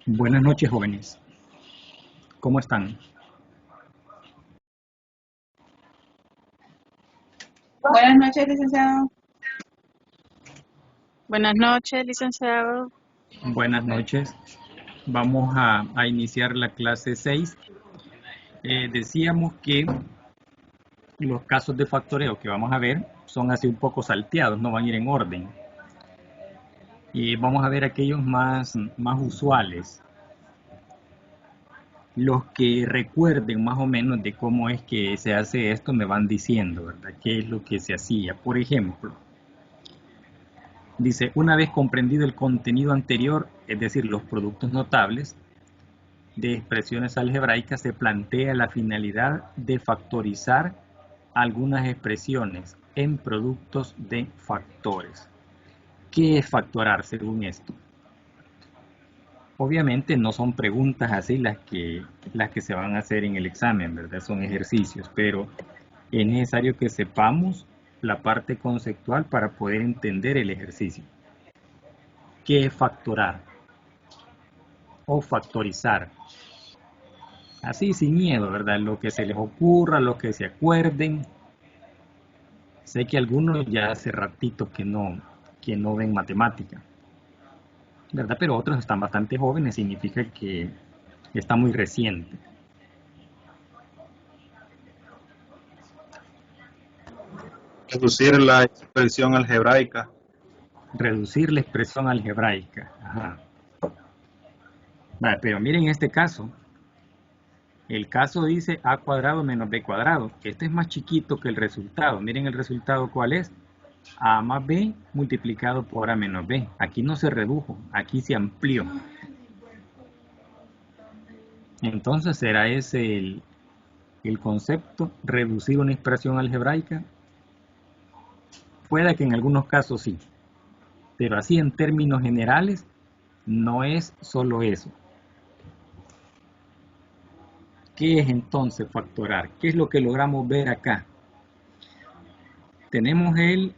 Buenas noches, jóvenes. ¿Cómo están? Buenas noches, licenciado. Buenas noches, licenciado. Buenas noches. Vamos a iniciar la clase 6. Decíamos que los casos de factoreo que vamos a ver son así un poco salteados, no van a ir en orden. Y vamos a ver aquellos más usuales. Los que recuerden más o menos de cómo es que se hace esto me van diciendo, ¿verdad? ¿Qué es lo que se hacía? Por ejemplo, dice, una vez comprendido el contenido anterior, es decir, los productos notables de expresiones algebraicas, se plantea la finalidad de factorizar algunas expresiones en productos de factores. ¿Qué es factorar según esto? Obviamente no son preguntas así las que se van a hacer en el examen, ¿verdad? Son ejercicios, pero es necesario que sepamos la parte conceptual para poder entender el ejercicio. ¿Qué es factorar? O factorizar. Así sin miedo, ¿verdad? Lo que se les ocurra, lo que se acuerden. Sé que algunos ya hace ratito que no ven matemática, ¿verdad? Pero otros están bastante jóvenes, significa que está muy reciente. Reducir la expresión algebraica. Reducir la expresión algebraica. Ajá. Vale, pero miren este caso. El caso dice a cuadrado menos b cuadrado. Este es más chiquito que el resultado. Miren el resultado cuál es. A más b multiplicado por a menos b. Aquí no se redujo, aquí se amplió. Entonces será ese el concepto, reducir una expresión algebraica. Puede que en algunos casos sí, pero así en términos generales no es solo eso. ¿Qué es entonces factorar? ¿Qué es lo que logramos ver acá? Tenemos el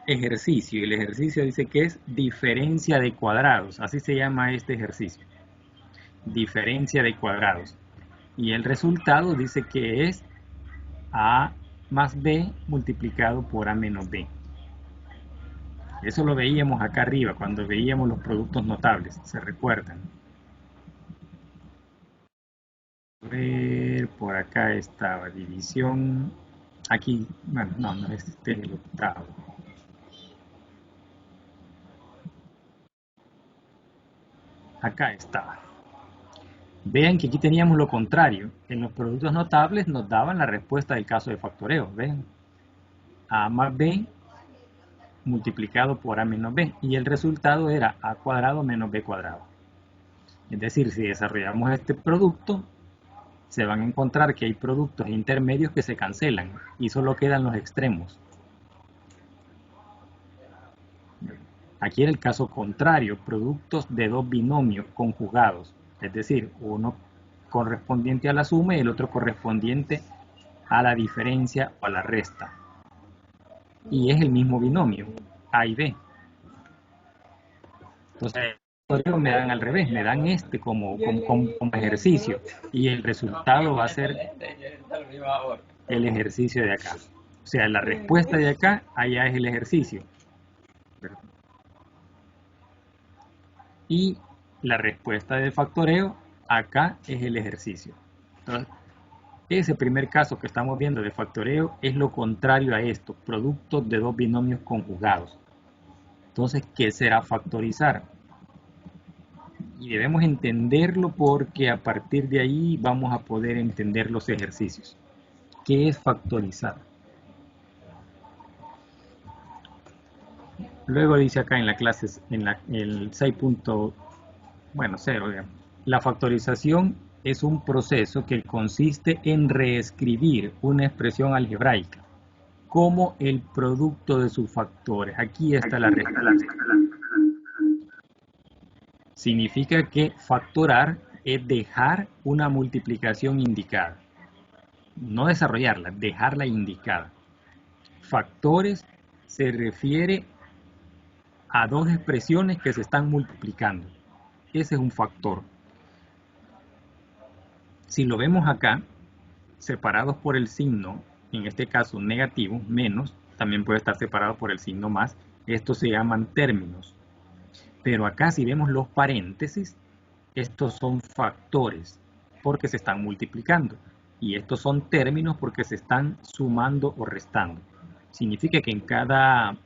ejercicio, y el ejercicio dice que es diferencia de cuadrados, así se llama este ejercicio, diferencia de cuadrados. Y el resultado dice que es a más b multiplicado por a menos b. Eso lo veíamos acá arriba, cuando veíamos los productos notables, ¿se recuerdan? A ver, por acá estaba división. Aquí, bueno, no, este es el octavo. Acá estaba. Vean que aquí teníamos lo contrario. En los productos notables nos daban la respuesta del caso de factoreo. ¿Ven? A más b multiplicado por a menos b. Y el resultado era a cuadrado menos b cuadrado. Es decir, si desarrollamos este producto, se van a encontrar que hay productos intermedios que se cancelan y solo quedan los extremos. Aquí era el caso contrario, productos de dos binomios conjugados, es decir, uno correspondiente a la suma y el otro correspondiente a la diferencia o a la resta. Y es el mismo binomio, A y B. Entonces, me dan al revés, me dan este como ejercicio y el resultado va a ser el ejercicio de acá. O sea, la respuesta de acá, allá es el ejercicio. Y la respuesta de factoreo, acá es el ejercicio. Entonces, ese primer caso que estamos viendo de factoreo es lo contrario a esto, productos de dos binomios conjugados. Entonces, ¿qué será factorizar? Y debemos entenderlo porque a partir de ahí vamos a poder entender los ejercicios. ¿Qué es factorizar? Luego dice acá en la clase, en el 6.0, la factorización es un proceso que consiste en reescribir una expresión algebraica como el producto de sus factores. Aquí está la respuesta. Significa que factorar es dejar una multiplicación indicada. No desarrollarla, dejarla indicada. Factores se refiere a dos expresiones que se están multiplicando. Ese es un factor. Si lo vemos acá, separados por el signo, en este caso negativo, menos, también puede estar separado por el signo más, estos se llaman términos. Pero acá si vemos los paréntesis, estos son factores, porque se están multiplicando. Y estos son términos porque se están sumando o restando. Significa que en cada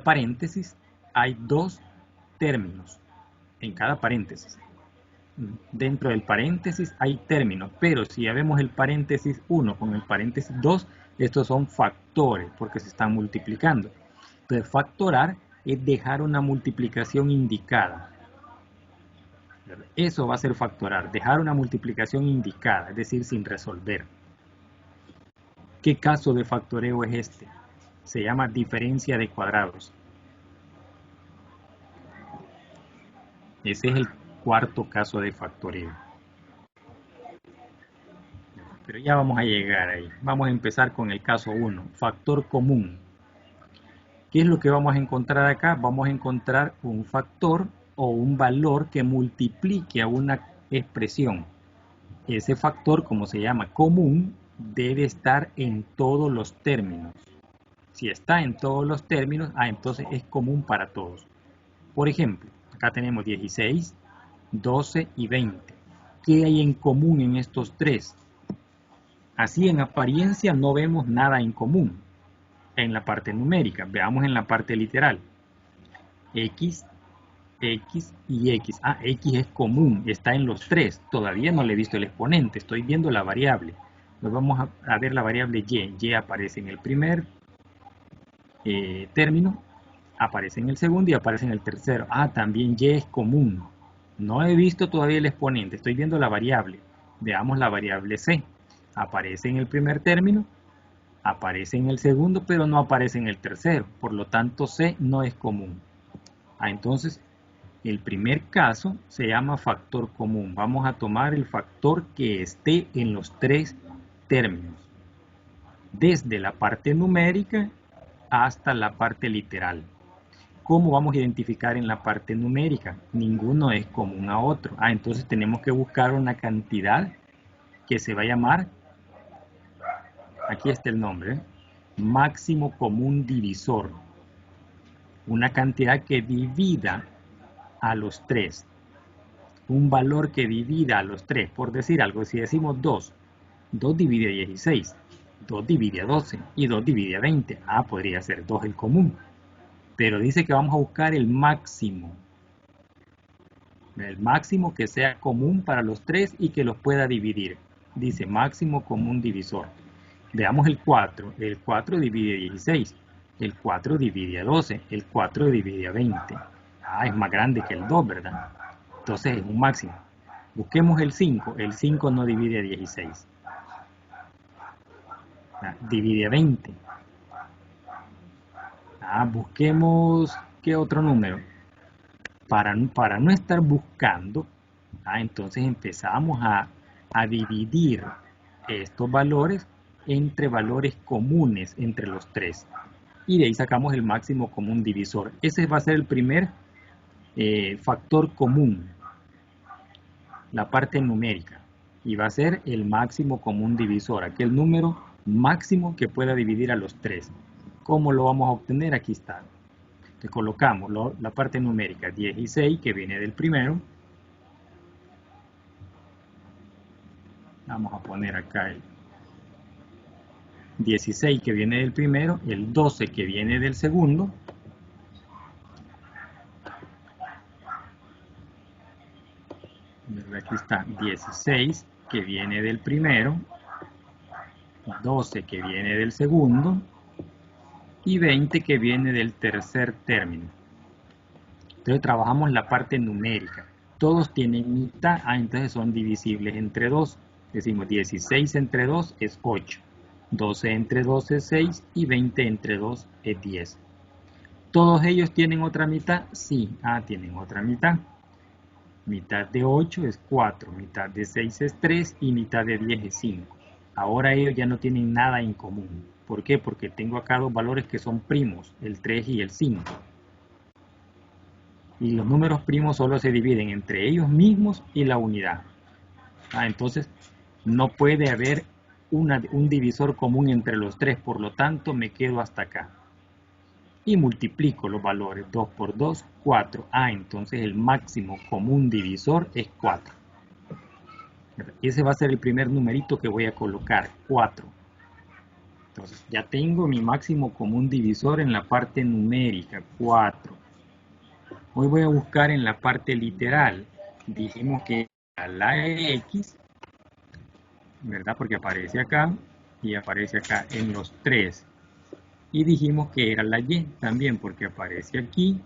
paréntesis hay dos términos. En cada paréntesis. Dentro del paréntesis hay términos, pero si ya vemos el paréntesis 1 con el paréntesis 2, estos son factores porque se están multiplicando. Entonces, factorar es dejar una multiplicación indicada. Eso va a ser factorar, dejar una multiplicación indicada, es decir, sin resolver. ¿Qué caso de factoreo es este? Se llama diferencia de cuadrados. Ese es el cuarto caso de factoreo. Pero ya vamos a llegar ahí. Vamos a empezar con el caso 1, factor común. ¿Qué es lo que vamos a encontrar acá? Vamos a encontrar un factor o un valor que multiplique a una expresión. Ese factor, como se llama común, debe estar en todos los términos. Si está en todos los términos, entonces es común para todos. Por ejemplo, acá tenemos 16, 12 y 20. ¿Qué hay en común en estos tres? Así en apariencia no vemos nada en común en la parte numérica. Veamos en la parte literal. X, X y X. X es común, está en los tres. Todavía no le he visto el exponente, estoy viendo la variable. Nos vamos a ver la variable Y. Y aparece en el primer término, aparece en el segundo y aparece en el tercero. También Y es común. No he visto todavía el exponente, estoy viendo la variable. Veamos la variable C. Aparece en el primer término, aparece en el segundo, pero no aparece en el tercero. Por lo tanto, C no es común. Entonces, el primer caso se llama factor común. Vamos a tomar el factor que esté en los tres términos. Desde la parte numérica hasta la parte literal. ¿Cómo vamos a identificar en la parte numérica? Ninguno es común a otro. Entonces tenemos que buscar una cantidad que se va a llamar, aquí está el nombre, máximo común divisor. Una cantidad que divida a los tres. Un valor que divida a los tres. Por decir algo, si decimos 2, 2 divide a 16, 2 divide a 12 y 2 divide a 20. Podría ser 2 el común. Pero dice que vamos a buscar el máximo. El máximo que sea común para los tres y que los pueda dividir. Dice máximo común divisor. Veamos el 4. El 4 divide a 16. El 4 divide a 12. El 4 divide a 20. Es más grande que el 2, ¿verdad? Entonces es un máximo. Busquemos el 5. El 5 no divide a 16. Divide a 20. Busquemos, ¿qué otro número? Para no estar buscando, entonces empezamos a dividir estos valores entre valores comunes entre los tres. Y de ahí sacamos el máximo común divisor. Ese va a ser el primer factor común, la parte numérica. Y va a ser el máximo común divisor, aquel número máximo que pueda dividir a los tres. ¿Cómo lo vamos a obtener? Aquí está. Le colocamos la parte numérica 16 que viene del primero. Vamos a poner acá el 16 que viene del primero, el 12 que viene del segundo. Aquí está 16 que viene del primero, 12 que viene del segundo y 20 que viene del tercer término. Entonces trabajamos la parte numérica. Todos tienen mitad, entonces son divisibles entre 2. Decimos 16 entre 2 es 8. 12 entre 2 es 6 y 20 entre 2 es 10. ¿Todos ellos tienen otra mitad? Sí, tienen otra mitad. Mitad de 8 es 4, mitad de 6 es 3 y mitad de 10 es 5. Ahora ellos ya no tienen nada en común. ¿Por qué? Porque tengo acá dos valores que son primos, el 3 y el 5. Y los números primos solo se dividen entre ellos mismos y la unidad. Entonces, no puede haber un divisor común entre los tres, por lo tanto, me quedo hasta acá. Y multiplico los valores, 2 por 2, 4. Entonces el máximo común divisor es 4. Ese va a ser el primer numerito que voy a colocar, 4. Entonces ya tengo mi máximo común divisor en la parte numérica, 4. Hoy voy a buscar en la parte literal. Dijimos que era la X, ¿verdad? Porque aparece acá y aparece acá en los 3. Y dijimos que era la Y también, porque aparece aquí,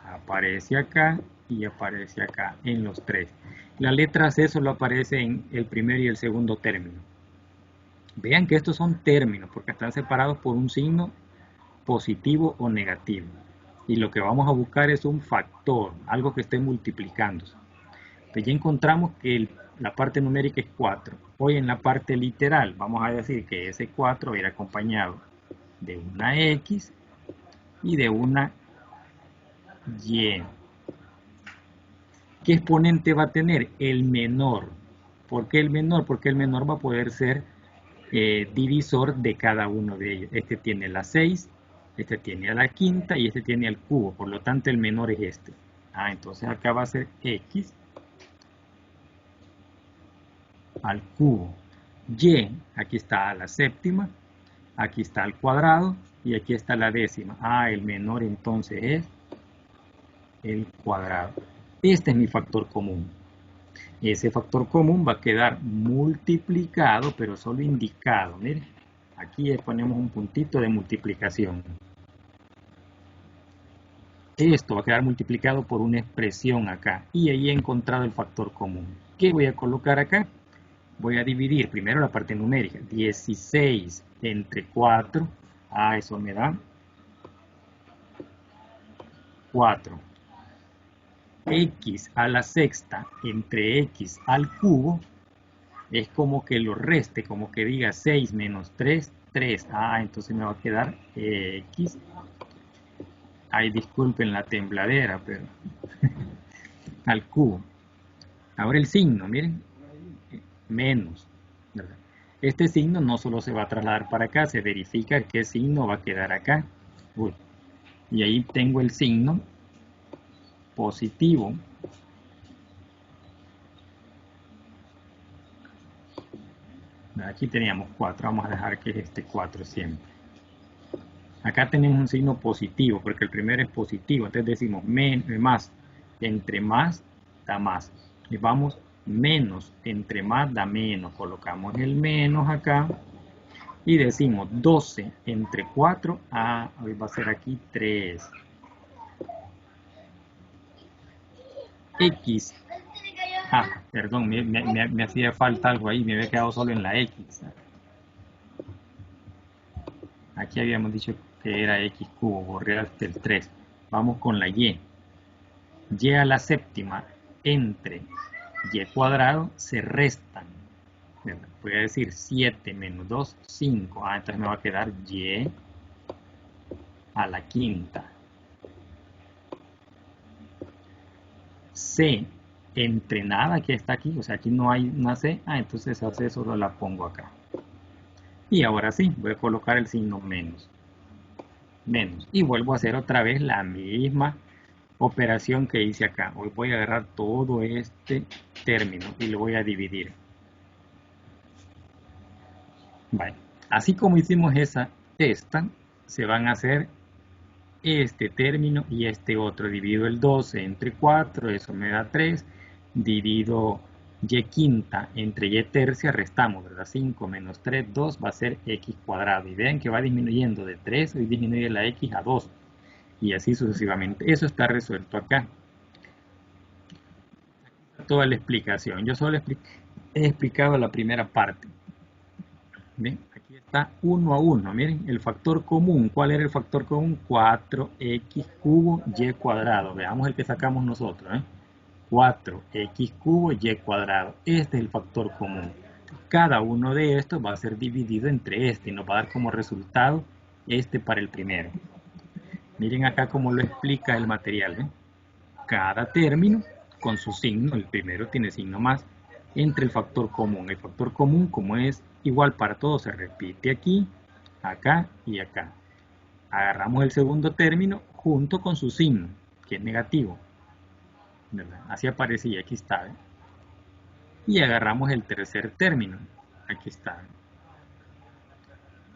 aparece acá y aparece acá en los 3. La letra C solo aparece en el primer y el segundo término. Vean que estos son términos, porque están separados por un signo positivo o negativo. Y lo que vamos a buscar es un factor, algo que esté multiplicándose. Entonces ya encontramos que la parte numérica es 4. Hoy en la parte literal vamos a decir que ese 4 va a ir acompañado de una X y de una Y. ¿Qué exponente va a tener? El menor. ¿Por qué el menor? Porque el menor va a poder ser divisor de cada uno de ellos. Este tiene la 6, este tiene a la quinta y este tiene al cubo. Por lo tanto, el menor es este. Entonces acá va a ser X al cubo. Y, aquí está a la séptima, aquí está al cuadrado y aquí está la décima. El menor entonces es el cuadrado. Este es mi factor común. Ese factor común va a quedar multiplicado, pero solo indicado. Miren, aquí ponemos un puntito de multiplicación. Esto va a quedar multiplicado por una expresión acá. Y ahí he encontrado el factor común. ¿Qué voy a colocar acá? Voy a dividir primero la parte numérica. 16 entre 4. Eso me da 4. X a la sexta entre X al cubo. Es como que lo reste, como que diga 6 menos 3, 3. Entonces me va a quedar X. Disculpen la tembladera, pero al cubo. Ahora el signo, miren. Menos, ¿verdad? Este signo no solo se va a trasladar para acá, se verifica qué signo va a quedar acá. Y ahí tengo el signo positivo. Aquí teníamos 4, vamos a dejar que es este 4 siempre. Acá tenemos un signo positivo, porque el primero es positivo, entonces decimos más, entre más da más. Y vamos menos, entre más da menos, colocamos el menos acá y decimos 12 entre 4, hoy va a ser aquí 3. X, perdón, me hacía falta algo ahí, me había quedado solo en la X. Aquí habíamos dicho que era X cubo, borré hasta el 3. Vamos con la Y. Y a la séptima entre Y cuadrado se restan. Voy a decir 7 menos 2, 5. Entonces me va a quedar Y a la quinta. C entre nada que está aquí, o sea, aquí no hay una C. Entonces esa C solo la pongo acá. Y ahora sí, voy a colocar el signo menos. Menos. Y vuelvo a hacer otra vez la misma operación que hice acá. Hoy voy a agarrar todo este término y lo voy a dividir. Así como hicimos esta, se van a hacer este término y este otro. Divido el 12 entre 4, eso me da 3. Divido Y quinta entre Y tercia, restamos, ¿verdad? 5 menos 3, 2, va a ser X cuadrado. Y vean que va disminuyendo de 3, hoy disminuye la X a 2. Y así sucesivamente. Eso está resuelto acá. Toda la explicación. Yo solo he explicado la primera parte. ¿Ven? Aquí está 1 a 1. Miren, el factor común. ¿Cuál era el factor común? 4x cubo y cuadrado. Veamos el que sacamos nosotros. 4x cubo y cuadrado. Este es el factor común. Cada uno de estos va a ser dividido entre este y nos va a dar como resultado este para el primero. Miren acá cómo lo explica el material. Cada término con su signo. El primero tiene signo más. entre el factor común. El factor común, como es igual para todos, se repite aquí, acá y acá. Agarramos el segundo término junto con su signo, que es negativo, ¿verdad? Así aparecía, aquí está, ¿eh? Y agarramos el tercer término, aquí está, ¿eh?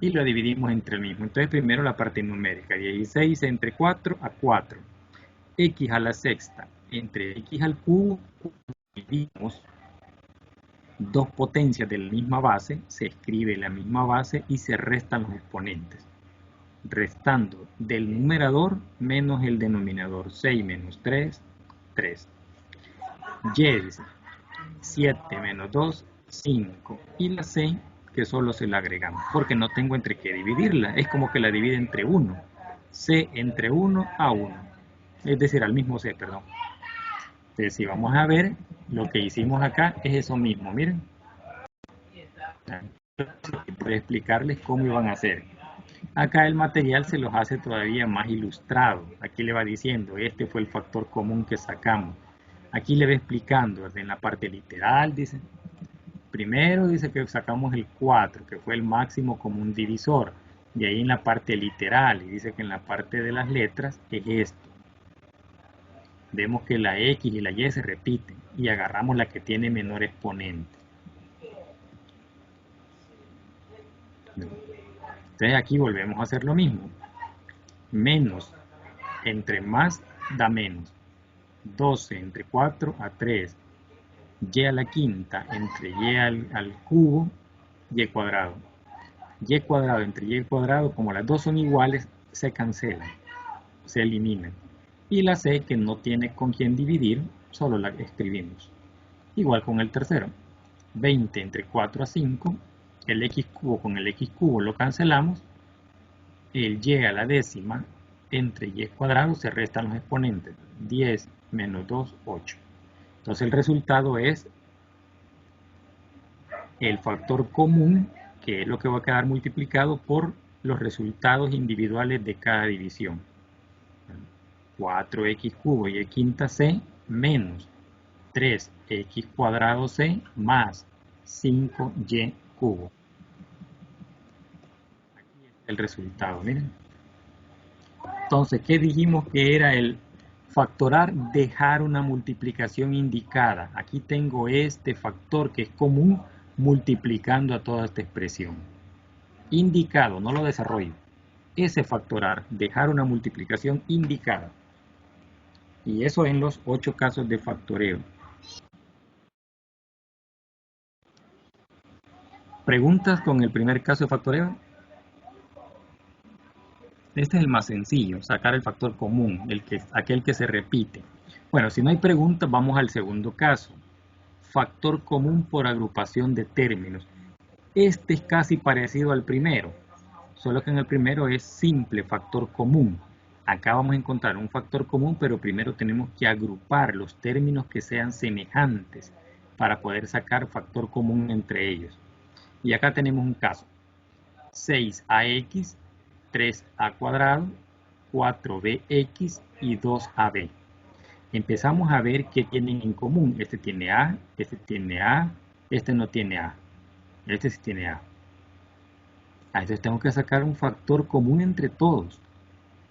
Y lo dividimos entre el mismo. Entonces primero la parte numérica, 16 entre 4 a 4. X a la sexta entre x al cubo, dividimos dos potencias de la misma base, se escribe la misma base y se restan los exponentes. Restando del numerador menos el denominador, 6 menos 3, 3. Y dice 7 menos 2, 5. Y la C, que solo se la agregamos, porque no tengo entre qué dividirla. Es como que la divide entre 1. C entre 1 a 1. Es decir, al mismo C, perdón. Entonces, si vamos a ver, lo que hicimos acá es eso mismo, miren. Para explicarles cómo iban a hacer. Acá el material se los hace todavía más ilustrado. Aquí le va diciendo, este fue el factor común que sacamos. Aquí le va explicando, en la parte literal, dice. Primero dice que sacamos el 4, que fue el máximo común divisor. Y ahí en la parte literal, y dice que en la parte de las letras es esto. Vemos que la X y la Y se repiten y agarramos la que tiene menor exponente. Entonces aquí volvemos a hacer lo mismo. Menos entre más da menos. 12 entre 4 a 3. Y a la quinta entre y al cubo, y cuadrado. Y cuadrado entre y cuadrado, como las dos son iguales, se cancelan, se eliminan. Y la C, que no tiene con quién dividir, solo la escribimos. Igual con el tercero. 20 entre 4 a 5. El x cubo con el x cubo lo cancelamos. El y a la décima entre y cuadrado se restan los exponentes. 10 menos 2, 8. Entonces el resultado es el factor común, que es lo que va a quedar multiplicado por los resultados individuales de cada división. 4x cubo y quinta c menos 3x cuadrado c más 5y cubo. Aquí está el resultado, miren. Entonces, ¿qué dijimos que era el factorar? Dejar una multiplicación indicada. Aquí tengo este factor que es común multiplicando a toda esta expresión. Indicado, no lo desarrollo. Ese factorar, dejar una multiplicación indicada. Y eso en los 8 casos de factoreo. ¿Preguntas con el primer caso de factoreo? Este es el más sencillo, sacar el factor común, aquel que se repite. Bueno, si no hay preguntas, vamos al segundo caso. Factor común por agrupación de términos. Este es casi parecido al primero, solo que en el primero es simple factor común. Acá vamos a encontrar un factor común, pero primero tenemos que agrupar los términos que sean semejantes para poder sacar factor común entre ellos. Y acá tenemos un caso. 6ax, 3a cuadrado, 4bx y 2ab. Empezamos a ver qué tienen en común. Este tiene a, este no tiene a, este sí tiene a. Entonces tengo que sacar un factor común entre todos.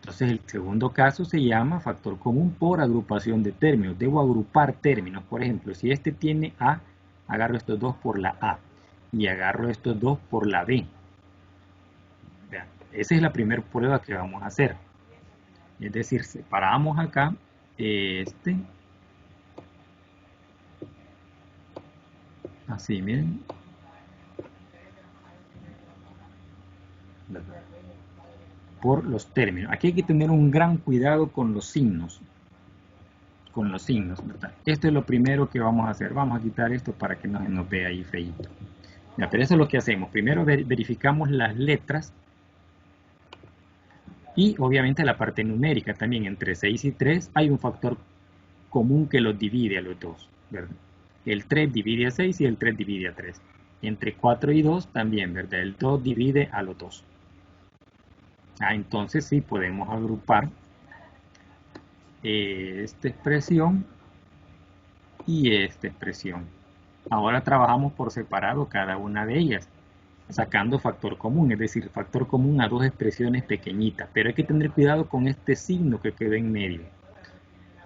Entonces el segundo caso se llama factor común por agrupación de términos. Debo agrupar términos. Por ejemplo, si este tiene a, agarro estos dos por la a y agarro estos dos por la b. Vean, esa es la primera prueba que vamos a hacer. Es decir, separamos acá este. Así, miren. Por los términos. Aquí hay que tener un gran cuidado con los signos. Con los signos, ¿verdad? Esto es lo primero que vamos a hacer. Vamos a quitar esto para que no se nos vea ahí feíto. Ya, pero eso es lo que hacemos. Primero verificamos las letras. Y obviamente la parte numérica también. Entre 6 y 3 hay un factor común que los divide a los dos, ¿verdad? El 3 divide a 6 y el 3 divide a 3. Entre 4 y 2 también, ¿verdad? El 2 divide a los 2. Entonces sí podemos agrupar esta expresión y esta expresión. Ahora trabajamos por separado cada una de ellas, sacando factor común, es decir, factor común a dos expresiones pequeñitas, pero hay que tener cuidado con este signo que queda en medio.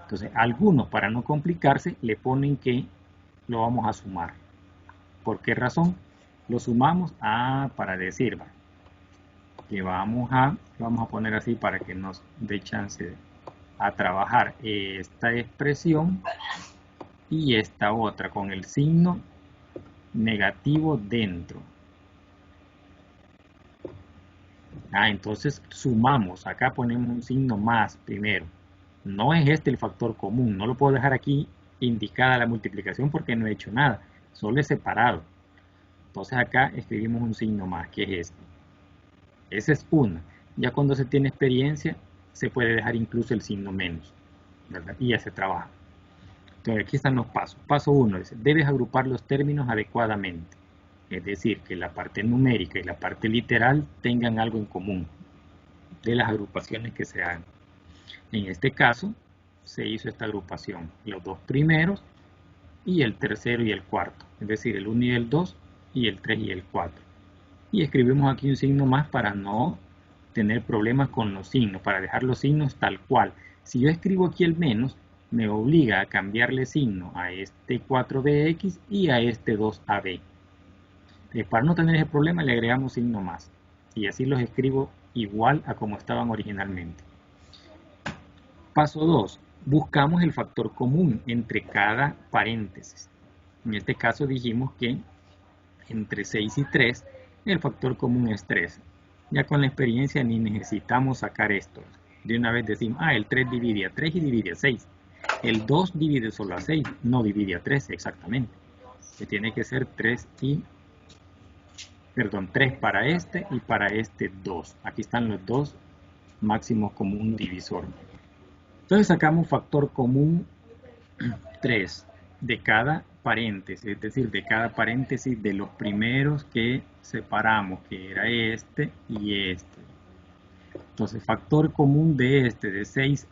Entonces, algunos, para no complicarse, le ponen que lo vamos a sumar. ¿Por qué razón? Lo sumamos para decir, que vamos a poner así para que nos dé chance a trabajar esta expresión y esta otra con el signo negativo dentro. Entonces sumamos, acá ponemos un signo más primero. No es este el factor común, no lo puedo dejar aquí indicada la multiplicación porque no he hecho nada, solo he separado. Entonces acá escribimos un signo más, que es este. Esa es una. Ya cuando se tiene experiencia, se puede dejar incluso el signo menos, ¿verdad? Y ya se trabaja. Entonces aquí están los pasos. Paso 1 dice, debes agrupar los términos adecuadamente. Es decir, que la parte numérica y la parte literal tengan algo en común de las agrupaciones que se hagan. En este caso, se hizo esta agrupación. Los dos primeros y el tercero y el cuarto. Es decir, el 1 y el 2 y el 3 y el 4. Y escribimos aquí un signo más para no tener problemas con los signos, para dejar los signos tal cual. Si yo escribo aquí el menos, me obliga a cambiarle signo a este 4bx y a este 2ab. Para no tener ese problema le agregamos signo más. Y así los escribo igual a como estaban originalmente. Paso 2. Buscamos el factor común entre cada paréntesis. En este caso dijimos que entre 6 y 3 el factor común es 3. Ya con la experiencia ni necesitamos sacar esto. De una vez decimos, el 3 divide a 3 y divide a 6. El 2 divide solo a 6, no divide a 3 exactamente. Que tiene que ser 3 para este y para este 2. Aquí están los dos máximos común divisor. Entonces sacamos factor común 3 de cada paréntesis, es decir, de cada paréntesis de los primeros que separamos, que era este y este. Entonces, factor común de este, de 6ax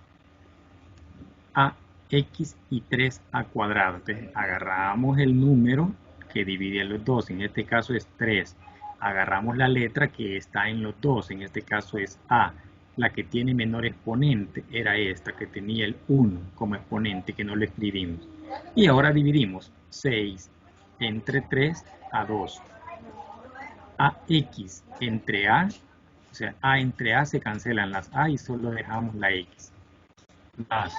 y 3a cuadrado. Entonces, agarramos el número que divide a los dos, en este caso es 3. Agarramos la letra que está en los dos, en este caso es a. La que tiene menor exponente era esta, que tenía el 1 como exponente, que no lo escribimos. Y ahora dividimos 6 entre 3 a 2. AX entre A, o sea, A entre A se cancelan las A y solo dejamos la X. Más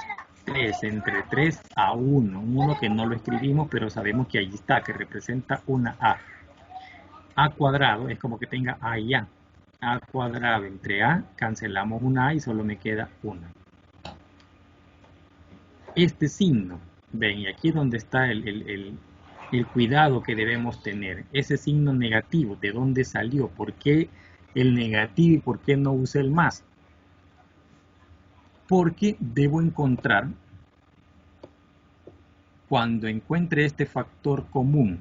3 entre 3 a 1, un 1 que no lo escribimos, pero sabemos que ahí está, que representa una A. A cuadrado es como que tenga A y A. A cuadrado entre A, cancelamos una A y solo me queda una. Este signo, ven, y aquí es donde está el cuidado que debemos tener. Ese signo negativo, ¿de dónde salió? ¿Por qué el negativo y por qué no usé el más? Porque debo encontrar, cuando encuentre este factor común,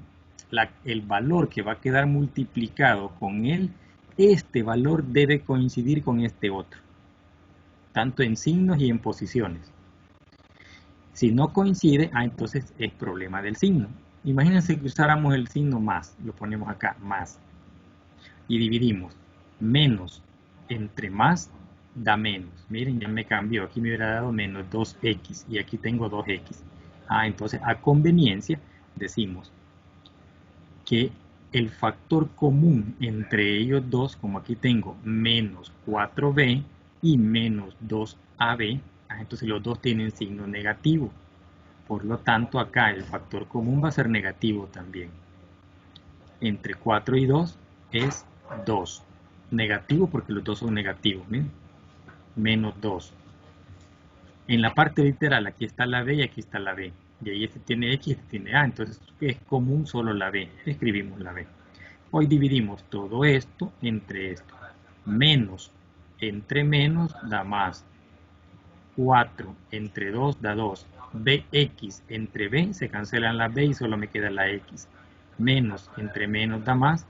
el valor que va a quedar multiplicado con él, este valor debe coincidir con este otro, tanto en signos y en posiciones. Si no coincide, entonces es problema del signo. Imagínense que usáramos el signo más, lo ponemos acá, más, y dividimos. Menos entre más da menos. Miren, ya me cambió, aquí me hubiera dado menos 2x y aquí tengo 2x. Entonces a conveniencia decimos que el factor común entre ellos dos, como aquí tengo menos 4b y menos 2ab, entonces los dos tienen signo negativo. Por lo tanto, acá el factor común va a ser negativo también. Entre 4 y 2 es 2. Negativo porque los dos son negativos. ¿Ven? Menos 2. En la parte literal, aquí está la b y aquí está la b. Y ahí este tiene x y este tiene a. Entonces es común solo la b. Escribimos la b. Hoy dividimos todo esto entre esto. Menos entre menos da más. 4 entre 2 da 2. Bx entre b se cancelan la b y solo me queda la x. Menos entre menos da más.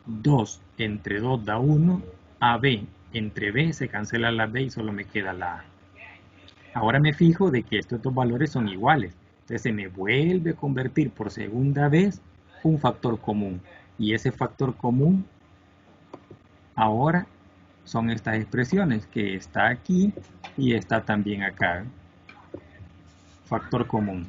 2 entre 2 da 1. AB entre b se cancela la b y solo me queda la a. Ahora me fijo de que estos dos valores son iguales. Entonces se me vuelve a convertir por segunda vez un factor común. Y ese factor común ahora son estas expresiones que está aquí y está también acá. Factor común.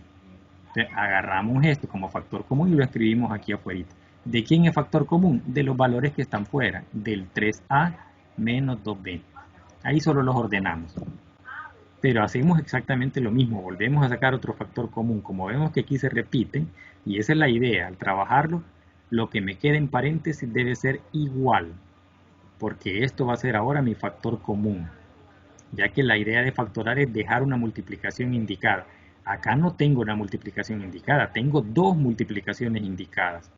Entonces, agarramos esto como factor común y lo escribimos aquí afuera. ¿De quién es factor común? De los valores que están fuera, del 3a menos 2b. Ahí solo los ordenamos. Pero hacemos exactamente lo mismo, volvemos a sacar otro factor común. Como vemos que aquí se repiten, y esa es la idea, al trabajarlo, lo que me queda en paréntesis debe ser igual, porque esto va a ser ahora mi factor común, ya que la idea de factorar es dejar una multiplicación indicada. Acá no tengo una multiplicación indicada, tengo dos multiplicaciones indicadas.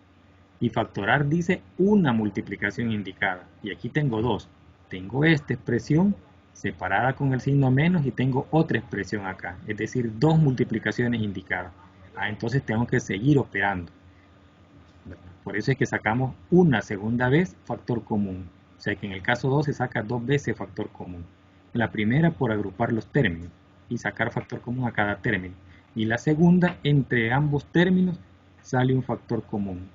Y factorar dice una multiplicación indicada, y aquí tengo dos. Tengo esta expresión separada con el signo menos y tengo otra expresión acá, es decir, dos multiplicaciones indicadas. Entonces tengo que seguir operando. Por eso es que sacamos una segunda vez factor común. O sea que en el caso 2 se saca dos veces factor común. La primera por agrupar los términos y sacar factor común a cada término. Y la segunda, entre ambos términos, sale un factor común.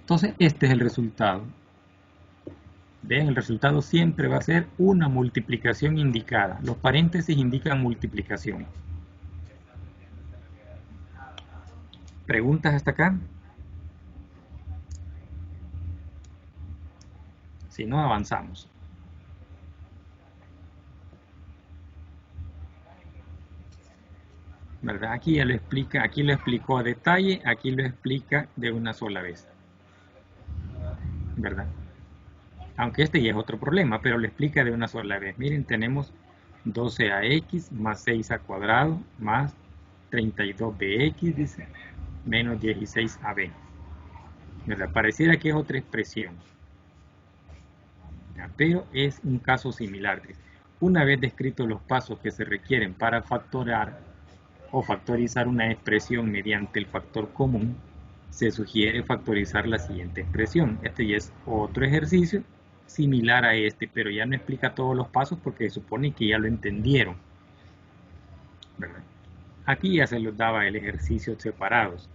Entonces este es el resultado. Vean, el resultado siempre va a ser una multiplicación indicada. Los paréntesis indican multiplicación. ¿Preguntas hasta acá? Si no, avanzamos. ¿Verdad? Aquí ya lo explica, aquí lo explicó a detalle, aquí lo explica de una sola vez. ¿Verdad? Aunque este ya es otro problema, pero lo explica de una sola vez. Miren, tenemos 12ax más 6a cuadrado más 32bx, dice, menos 16ab. ¿Verdad? Pareciera que es otra expresión, pero es un caso similar. Una vez descritos los pasos que se requieren para factorar o factorizar una expresión mediante el factor común, se sugiere factorizar la siguiente expresión. Este ya es otro ejercicio similar a este, pero ya no explica todos los pasos porque se supone que ya lo entendieron, ¿verdad? Aquí ya se los daba el ejercicio separados.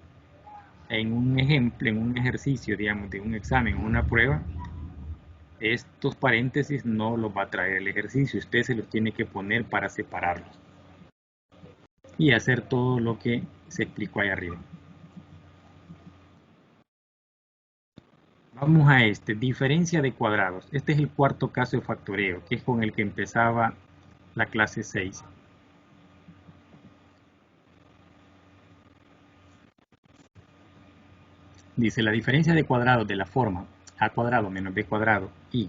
En un ejemplo, en un ejercicio, digamos, de un examen o una prueba, estos paréntesis no los va a traer el ejercicio, usted se los tiene que poner para separarlos y hacer todo lo que se explicó ahí arriba. Vamos a diferencia de cuadrados. Este es el cuarto caso de factoreo, que es con el que empezaba la clase 6. Dice, la diferencia de cuadrados de la forma a cuadrado menos b cuadrado y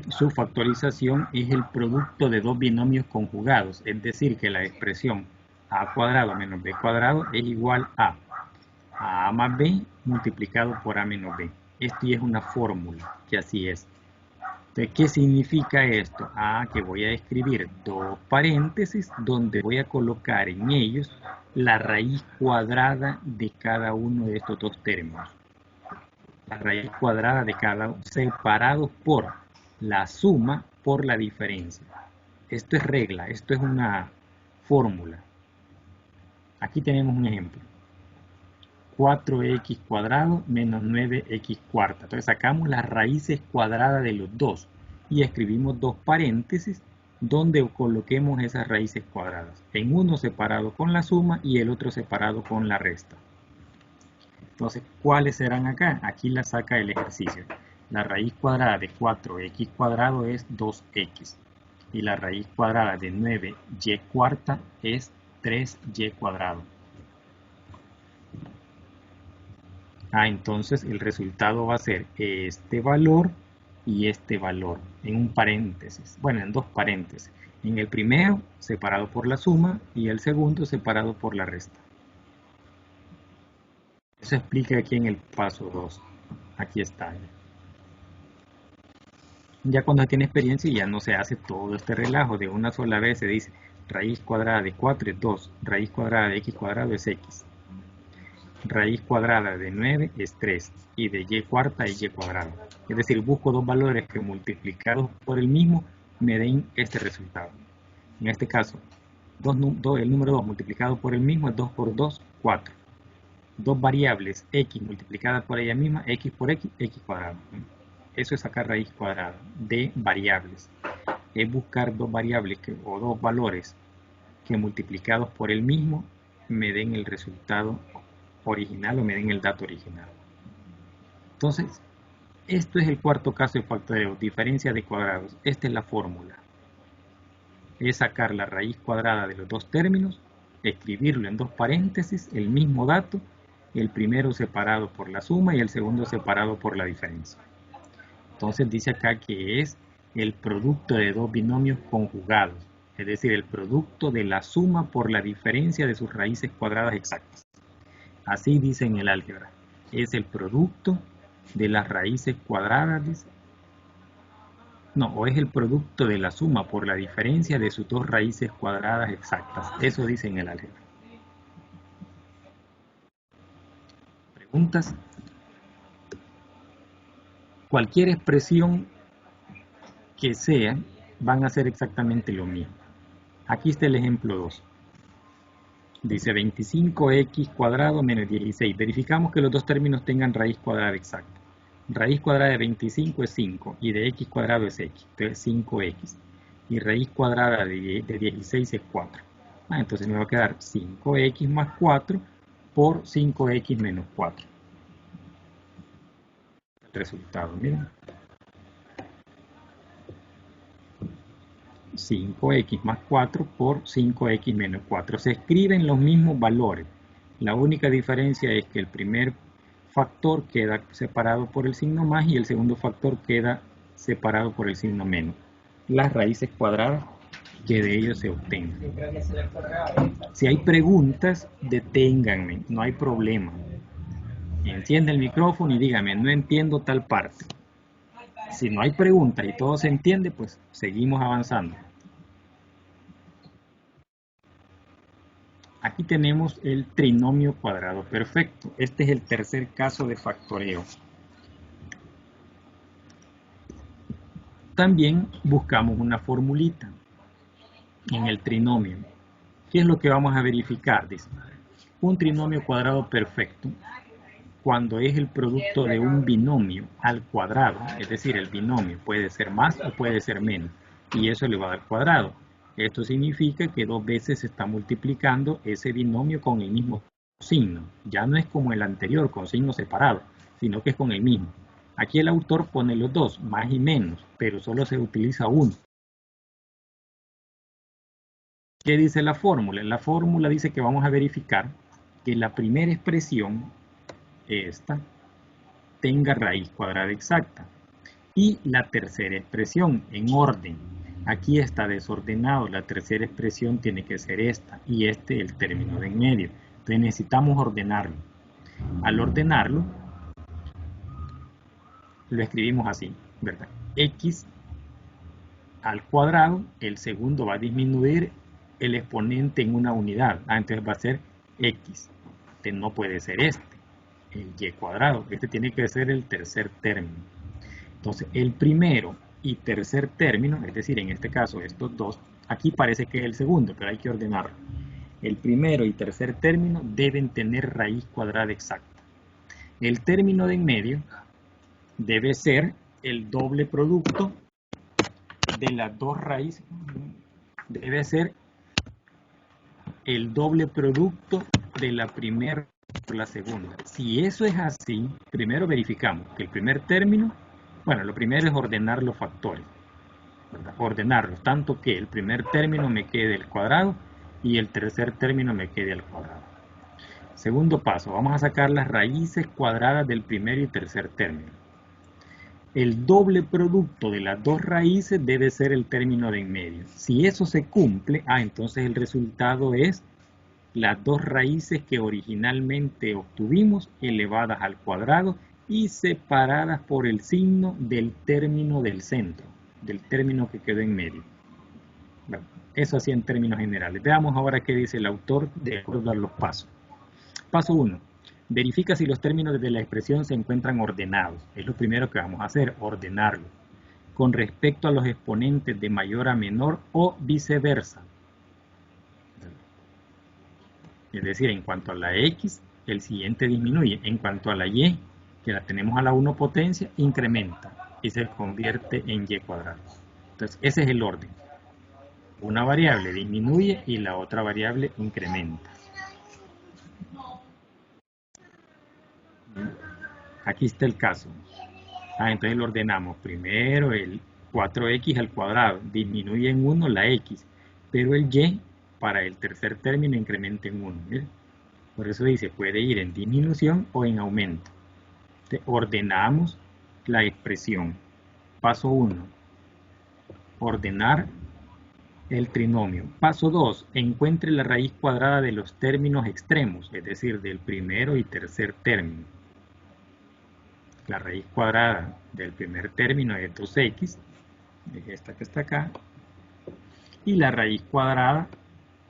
su factorización es el producto de dos binomios conjugados, es decir, que la expresión a cuadrado menos b cuadrado es igual a más b multiplicado por a menos b. Esto ya es una fórmula, que así es. Entonces, ¿qué significa esto? Que voy a escribir dos paréntesis donde voy a colocar en ellos la raíz cuadrada de cada uno de estos dos términos. La raíz cuadrada de cada uno, separados por la suma por la diferencia. Esto es regla, esto es una fórmula. Aquí tenemos un ejemplo. 4x cuadrado menos 9x cuarta. Entonces sacamos las raíces cuadradas de los dos y escribimos dos paréntesis donde coloquemos esas raíces cuadradas. En uno separado con la suma y el otro separado con la resta. Entonces, ¿cuáles serán acá? Aquí la saca el ejercicio. La raíz cuadrada de 4x cuadrado es 2x. Y la raíz cuadrada de 9y cuarta es 3y cuadrado. Entonces el resultado va a ser este valor y este valor en un paréntesis, bueno, en dos paréntesis. En el primero separado por la suma y el segundo separado por la resta. Eso explica aquí en el paso 2. Aquí está. Ya cuando tiene experiencia ya no se hace todo este relajo. De una sola vez se dice raíz cuadrada de 4 es 2, raíz cuadrada de x cuadrado es x. Raíz cuadrada de 9 es 3 y de y cuarta es y cuadrado. Es decir, busco dos valores que multiplicados por el mismo me den este resultado. En este caso, el número 2 multiplicado por el mismo es 2 por 2, 4. Dos variables, x multiplicada por ella misma, x por x, x cuadrado. Eso es sacar raíz cuadrada de variables. Es buscar dos variables o dos valores que multiplicados por el mismo me den el resultado original o me den el dato original. Entonces, esto es el cuarto caso de factoreo, diferencia de cuadrados. Esta es la fórmula. Es sacar la raíz cuadrada de los dos términos, escribirlo en dos paréntesis, el mismo dato, el primero separado por la suma y el segundo separado por la diferencia. Entonces dice acá que es el producto de dos binomios conjugados, es decir, el producto de la suma por la diferencia de sus raíces cuadradas exactas. Así dice en el álgebra, es el producto de las raíces cuadradas, o es el producto de la suma por la diferencia de sus dos raíces cuadradas exactas. Eso dice en el álgebra. ¿Preguntas? Cualquier expresión que sea, van a ser exactamente lo mismo. Aquí está el ejemplo 2. Dice 25x cuadrado menos 16. Verificamos que los dos términos tengan raíz cuadrada exacta. Raíz cuadrada de 25 es 5 y de x cuadrado es x, entonces 5x. Y raíz cuadrada de 16 es 4. Entonces me va a quedar 5x más 4 por 5x menos 4. El resultado, miren. 5x más 4 por 5x menos 4. Se escriben los mismos valores. La única diferencia es que el primer factor queda separado por el signo más y el segundo factor queda separado por el signo menos. Las raíces cuadradas que de ellos se obtengan. Si hay preguntas, deténganme, no hay problema. Enciende el micrófono y dígame, no entiendo tal parte. Si no hay preguntas y todo se entiende, pues seguimos avanzando. Aquí tenemos el trinomio cuadrado perfecto. Este es el tercer caso de factoreo. También buscamos una formulita en el trinomio. ¿Qué es lo que vamos a verificar? Dice, un trinomio cuadrado perfecto, cuando es el producto de un binomio al cuadrado, es decir, el binomio puede ser más o puede ser menos, y eso le va a dar cuadrado. Esto significa que dos veces se está multiplicando ese binomio con el mismo signo. Ya no es como el anterior, con signo separado, sino que es con el mismo. Aquí el autor pone los dos, más y menos, pero solo se utiliza uno. ¿Qué dice la fórmula? La fórmula dice que vamos a verificar que la primera expresión, esta, tenga raíz cuadrada exacta. Y la tercera expresión, en orden. Aquí está desordenado, la tercera expresión tiene que ser esta, y este el término de en medio. Entonces necesitamos ordenarlo. Al ordenarlo, lo escribimos así, ¿verdad? X al cuadrado, el segundo va a disminuir el exponente en una unidad. Entonces va a ser X. Este no puede ser este, el Y cuadrado. Este tiene que ser el tercer término. Entonces el primero y tercer término, es decir, en este caso estos dos, aquí parece que es el segundo, pero hay que ordenarlo. El primero y tercer término deben tener raíz cuadrada exacta. El término de en medio debe ser el doble producto de las dos raíces, debe ser el doble producto de la primera por la segunda. Si eso es así, primero verificamos que el primer término, bueno, lo primero es ordenar los factores, ¿verdad? Ordenarlos, tanto que el primer término me quede al cuadrado y el tercer término me quede al cuadrado. Segundo paso, vamos a sacar las raíces cuadradas del primer y tercer término. El doble producto de las dos raíces debe ser el término de en medio. Si eso se cumple, entonces el resultado es las dos raíces que originalmente obtuvimos elevadas al cuadrado y separadas por el signo del término del centro, del término que quedó en medio. Bueno, eso así en términos generales. Veamos ahora qué dice el autor de acuerdo a los pasos. Paso 1. Verifica si los términos de la expresión se encuentran ordenados. Es lo primero que vamos a hacer, ordenarlo. Con respecto a los exponentes de mayor a menor o viceversa. Es decir, en cuanto a la x, el siguiente disminuye. En cuanto a la y, que la tenemos a la 1 potencia, incrementa y se convierte en y cuadrado. Entonces, ese es el orden. Una variable disminuye y la otra variable incrementa. Aquí está el caso. Entonces lo ordenamos. Primero el 4x al cuadrado disminuye en 1 la x, pero el y para el tercer término incrementa en 1. ¿Miren? Por eso dice, puede ir en disminución o en aumento. Entonces, ordenamos la expresión. Paso 1. Ordenar el trinomio. Paso 2. Encuentre la raíz cuadrada de los términos extremos, es decir, del primero y tercer término. La raíz cuadrada del primer término es 2x, es esta que está acá, y la raíz cuadrada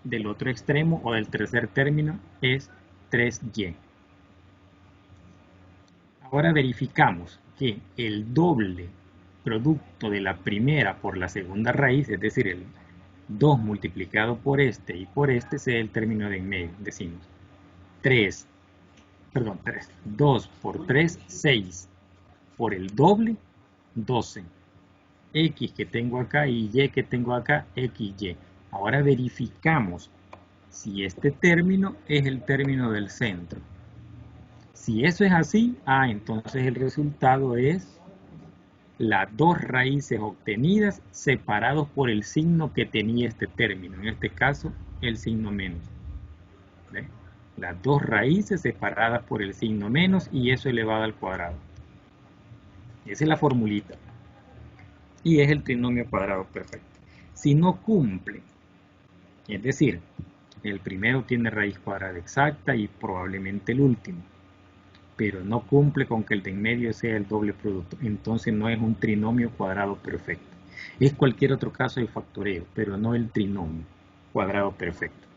del otro extremo o del tercer término es 3y. Ahora verificamos que el doble producto de la primera por la segunda raíz, es decir, el 2 multiplicado por este y por este, sea el término de en medio. Decimos 2 por 3, 6. Por el doble, 12. X que tengo acá y Y que tengo acá, XY. Ahora verificamos si este término es el término del centro. Si eso es así, entonces el resultado es las dos raíces obtenidas separados por el signo que tenía este término. En este caso, el signo menos. ¿Ve? Las dos raíces separadas por el signo menos y eso elevado al cuadrado. Esa es la formulita. Y es el trinomio cuadrado perfecto. Si no cumple, es decir, el primero tiene raíz cuadrada exacta y probablemente el último, pero no cumple con que el de en medio sea el doble producto, entonces no es un trinomio cuadrado perfecto. Es cualquier otro caso de factoreo, pero no el trinomio cuadrado perfecto.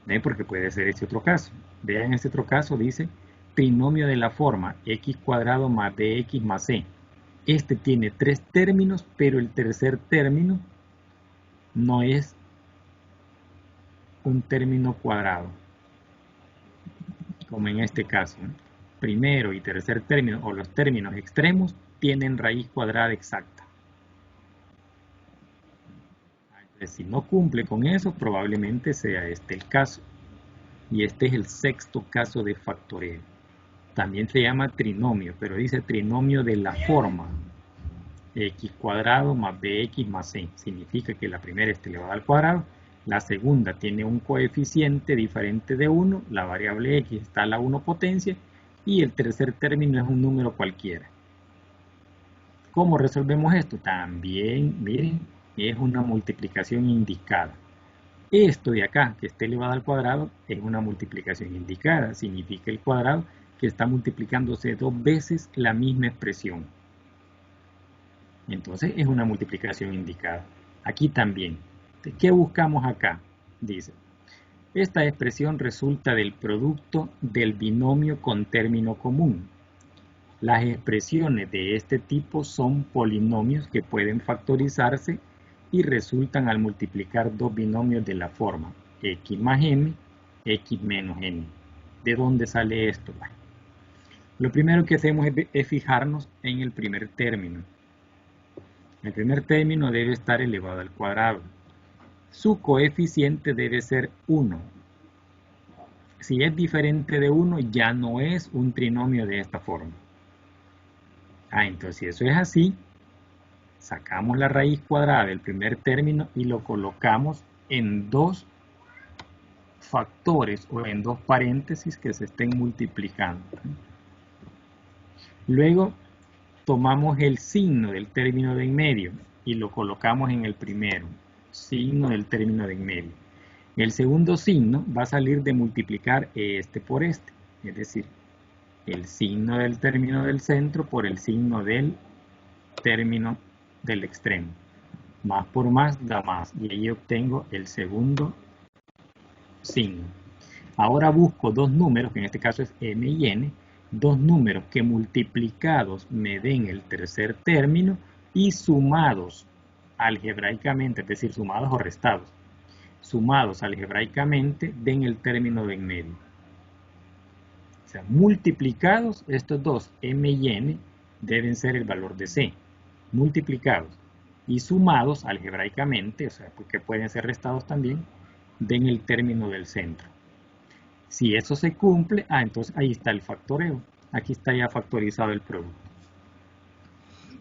¿Ven? Porque puede ser este otro caso. Vean, este otro caso dice trinomio de la forma x cuadrado más bx más c. Este tiene 3 términos, pero el tercer término no es un término cuadrado, como en este caso. Primero y tercer término, o los términos extremos, tienen raíz cuadrada exacta. Entonces, si no cumple con eso, probablemente sea este el caso. Y este es el sexto caso de factoreo. También se llama trinomio, pero dice trinomio de la forma x cuadrado más bx más c. Significa que la primera está elevada al cuadrado, la segunda tiene un coeficiente diferente de 1, la variable x está a la 1 potencia, y el tercer término es un número cualquiera. ¿Cómo resolvemos esto? También, miren, es una multiplicación indicada. Esto de acá, que esté elevado al cuadrado, es una multiplicación indicada. Significa el cuadrado que está multiplicándose 2 veces la misma expresión. Entonces es una multiplicación indicada. Aquí también. ¿Qué buscamos acá? Dice, esta expresión resulta del producto del binomio con término común. Las expresiones de este tipo son polinomios que pueden factorizarse y resultan al multiplicar dos binomios de la forma x más m, x menos m. ¿De dónde sale esto? Bueno, lo primero que hacemos es fijarnos en el primer término. El primer término debe estar elevado al cuadrado. Su coeficiente debe ser 1. Si es diferente de 1, ya no es un trinomio de esta forma. Entonces si eso es así, sacamos la raíz cuadrada del primer término y lo colocamos en dos factores o en dos paréntesis que se estén multiplicando. Luego tomamos el signo del término de en medio y lo colocamos en el primero, signo del término de en medio. El segundo signo va a salir de multiplicar este por este, es decir, el signo del término del centro por el signo del término del extremo. Más por más da más, y ahí obtengo el segundo signo. Ahora busco dos números, que en este caso es m y n, dos números que multiplicados me den el tercer término y sumados algebraicamente, es decir, sumados o restados, sumados algebraicamente den el término de en medio. O sea, multiplicados estos dos, m y n, deben ser el valor de c. Multiplicados y sumados algebraicamente, o sea, porque pueden ser restados también, den el término del centro. Si eso se cumple, entonces ahí está el factoreo. Aquí está ya factorizado el producto.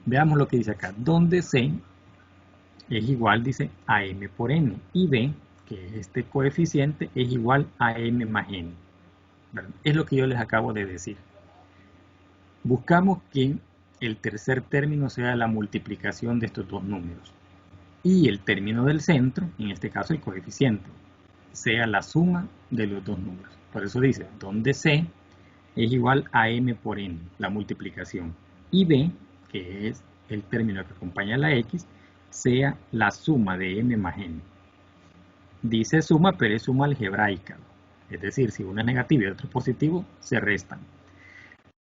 Veamos lo que dice acá. Donde c es igual, dice, a m por n. Y b, que es este coeficiente, es igual a m más n. ¿Verdad? Es lo que yo les acabo de decir. Buscamos que el tercer término sea la multiplicación de estos dos números. Y el término del centro, en este caso el coeficiente, sea la suma de los dos números. Por eso dice, donde c es igual a m por n, la multiplicación. Y b, que es el término que acompaña a la x, sea la suma de m más n. Dice suma, pero es suma algebraica. Es decir, si uno es negativo y el otro es positivo, se restan.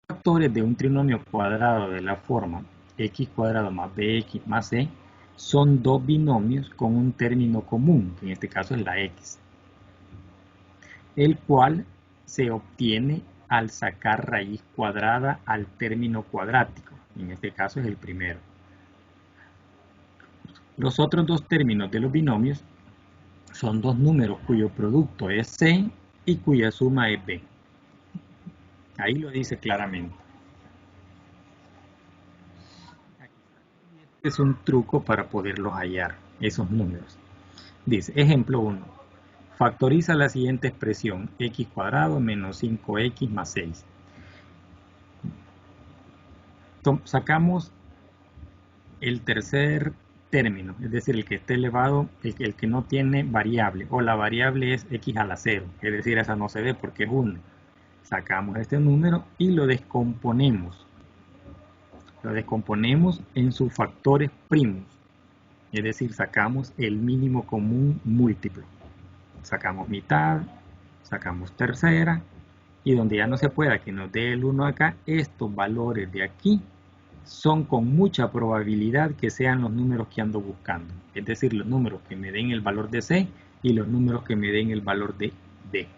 Los factores de un trinomio cuadrado de la forma x cuadrado más bx más c son dos binomios con un término común, que en este caso es la x, el cual se obtiene al sacar raíz cuadrada al término cuadrático. En este caso es el primero. Los otros dos términos de los binomios son dos números cuyo producto es c y cuya suma es b. Ahí lo dice claramente. Este es un truco para poderlos hallar, esos números. Dice, ejemplo 1. Factoriza la siguiente expresión, x cuadrado menos 5x más 6. Sacamos el tercer término, es decir, el que esté elevado, el que no tiene variable, o la variable es x a la 0, es decir, esa no se ve porque es 1. Sacamos este número y lo descomponemos. Lo descomponemos en sus factores primos, es decir, sacamos el mínimo común múltiplo. Sacamos mitad, sacamos tercera, y donde ya no se pueda que nos dé el 1 acá, estos valores de aquí son con mucha probabilidad que sean los números que ando buscando. Es decir, los números que me den el valor de C y los números que me den el valor de D.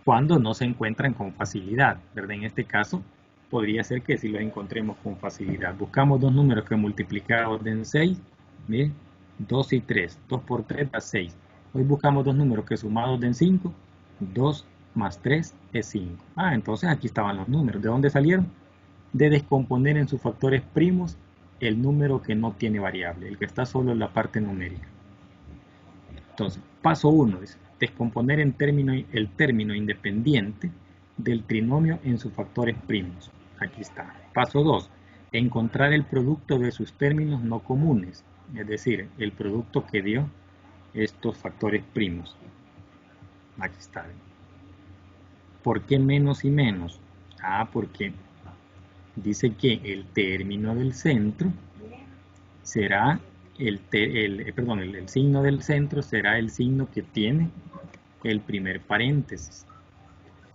Cuando no se encuentran con facilidad, ¿verdad? En este caso, podría ser que si los encontremos con facilidad. Buscamos dos números que multiplicados den 6, ¿bien? 2 y 3. 2 por 3 da 6. Hoy buscamos dos números que sumados den 5. 2 más 3 es 5. Entonces aquí estaban los números. ¿De dónde salieron? De descomponer en sus factores primos el número que no tiene variable, el que está solo en la parte numérica. Entonces, paso 1 es descomponer el término independiente del trinomio en sus factores primos. Aquí está. Paso 2, encontrar el producto de sus términos no comunes, es decir, el producto que dio estos factores primos. Aquí está. ¿Por qué menos y menos? Porque dice que el término del centro será el signo del centro será el signo que tiene el primer paréntesis.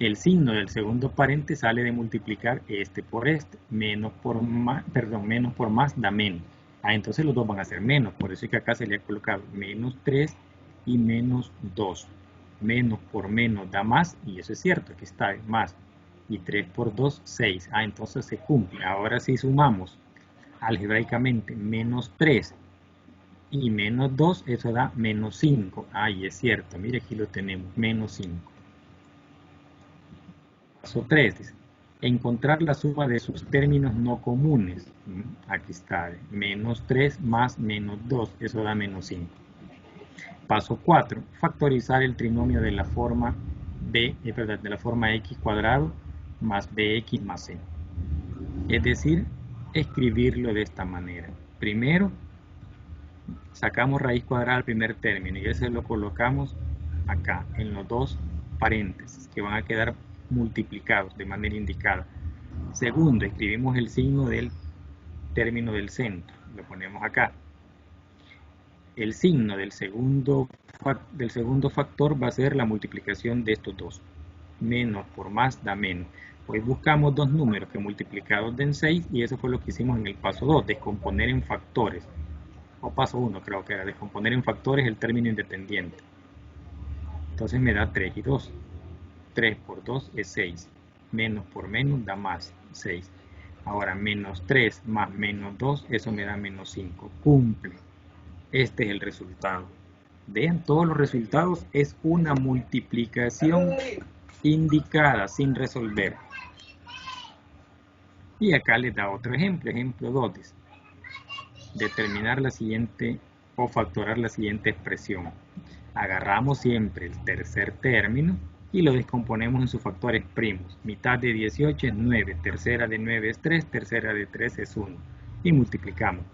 El signo del segundo paréntesis sale de multiplicar este por este. Menos por más da menos. Entonces los dos van a ser menos. Por eso es que acá se le ha colocado menos 3 y menos 2. Menos por menos da más. Y eso es cierto. Aquí está más. Y 3 por 2, 6. Entonces se cumple. Ahora si sumamos algebraicamente menos 3 y menos 2, eso da menos 5. Y es cierto. Mire, aquí lo tenemos. Menos 5. Paso 3, dice, encontrar la suma de sus términos no comunes. Aquí está, menos 3 más menos 2, eso da menos 5. Paso 4, factorizar el trinomio de la forma de la forma x cuadrado más bx más c. Es decir, escribirlo de esta manera. Primero, sacamos raíz cuadrada al primer término y ese lo colocamos acá, en los dos paréntesis, que van a quedar multiplicados de manera indicada. Segundo, escribimos el signo del término del centro, lo ponemos acá. El signo del segundo factor va a ser la multiplicación de estos dos. Menos por más da menos. Hoy buscamos dos números que multiplicados den 6 y eso fue lo que hicimos en el paso 2, descomponer en factores. o paso 1 creo que era, descomponer en factores el término independiente. Entonces me da 3 y 2. 3 por 2 es 6. Menos por menos da más 6. Ahora menos 3 más menos 2, eso me da menos 5. Cumple. Este es el resultado. Vean, todos los resultados es una multiplicación indicada sin resolver. Y acá les da otro ejemplo. Ejemplo 2. Dice, determinar la siguiente o factorar la siguiente expresión. Agarramos siempre el tercer término y lo descomponemos en sus factores primos. Mitad de 18 es 9, tercera de 9 es 3, tercera de 3 es 1. Y multiplicamos.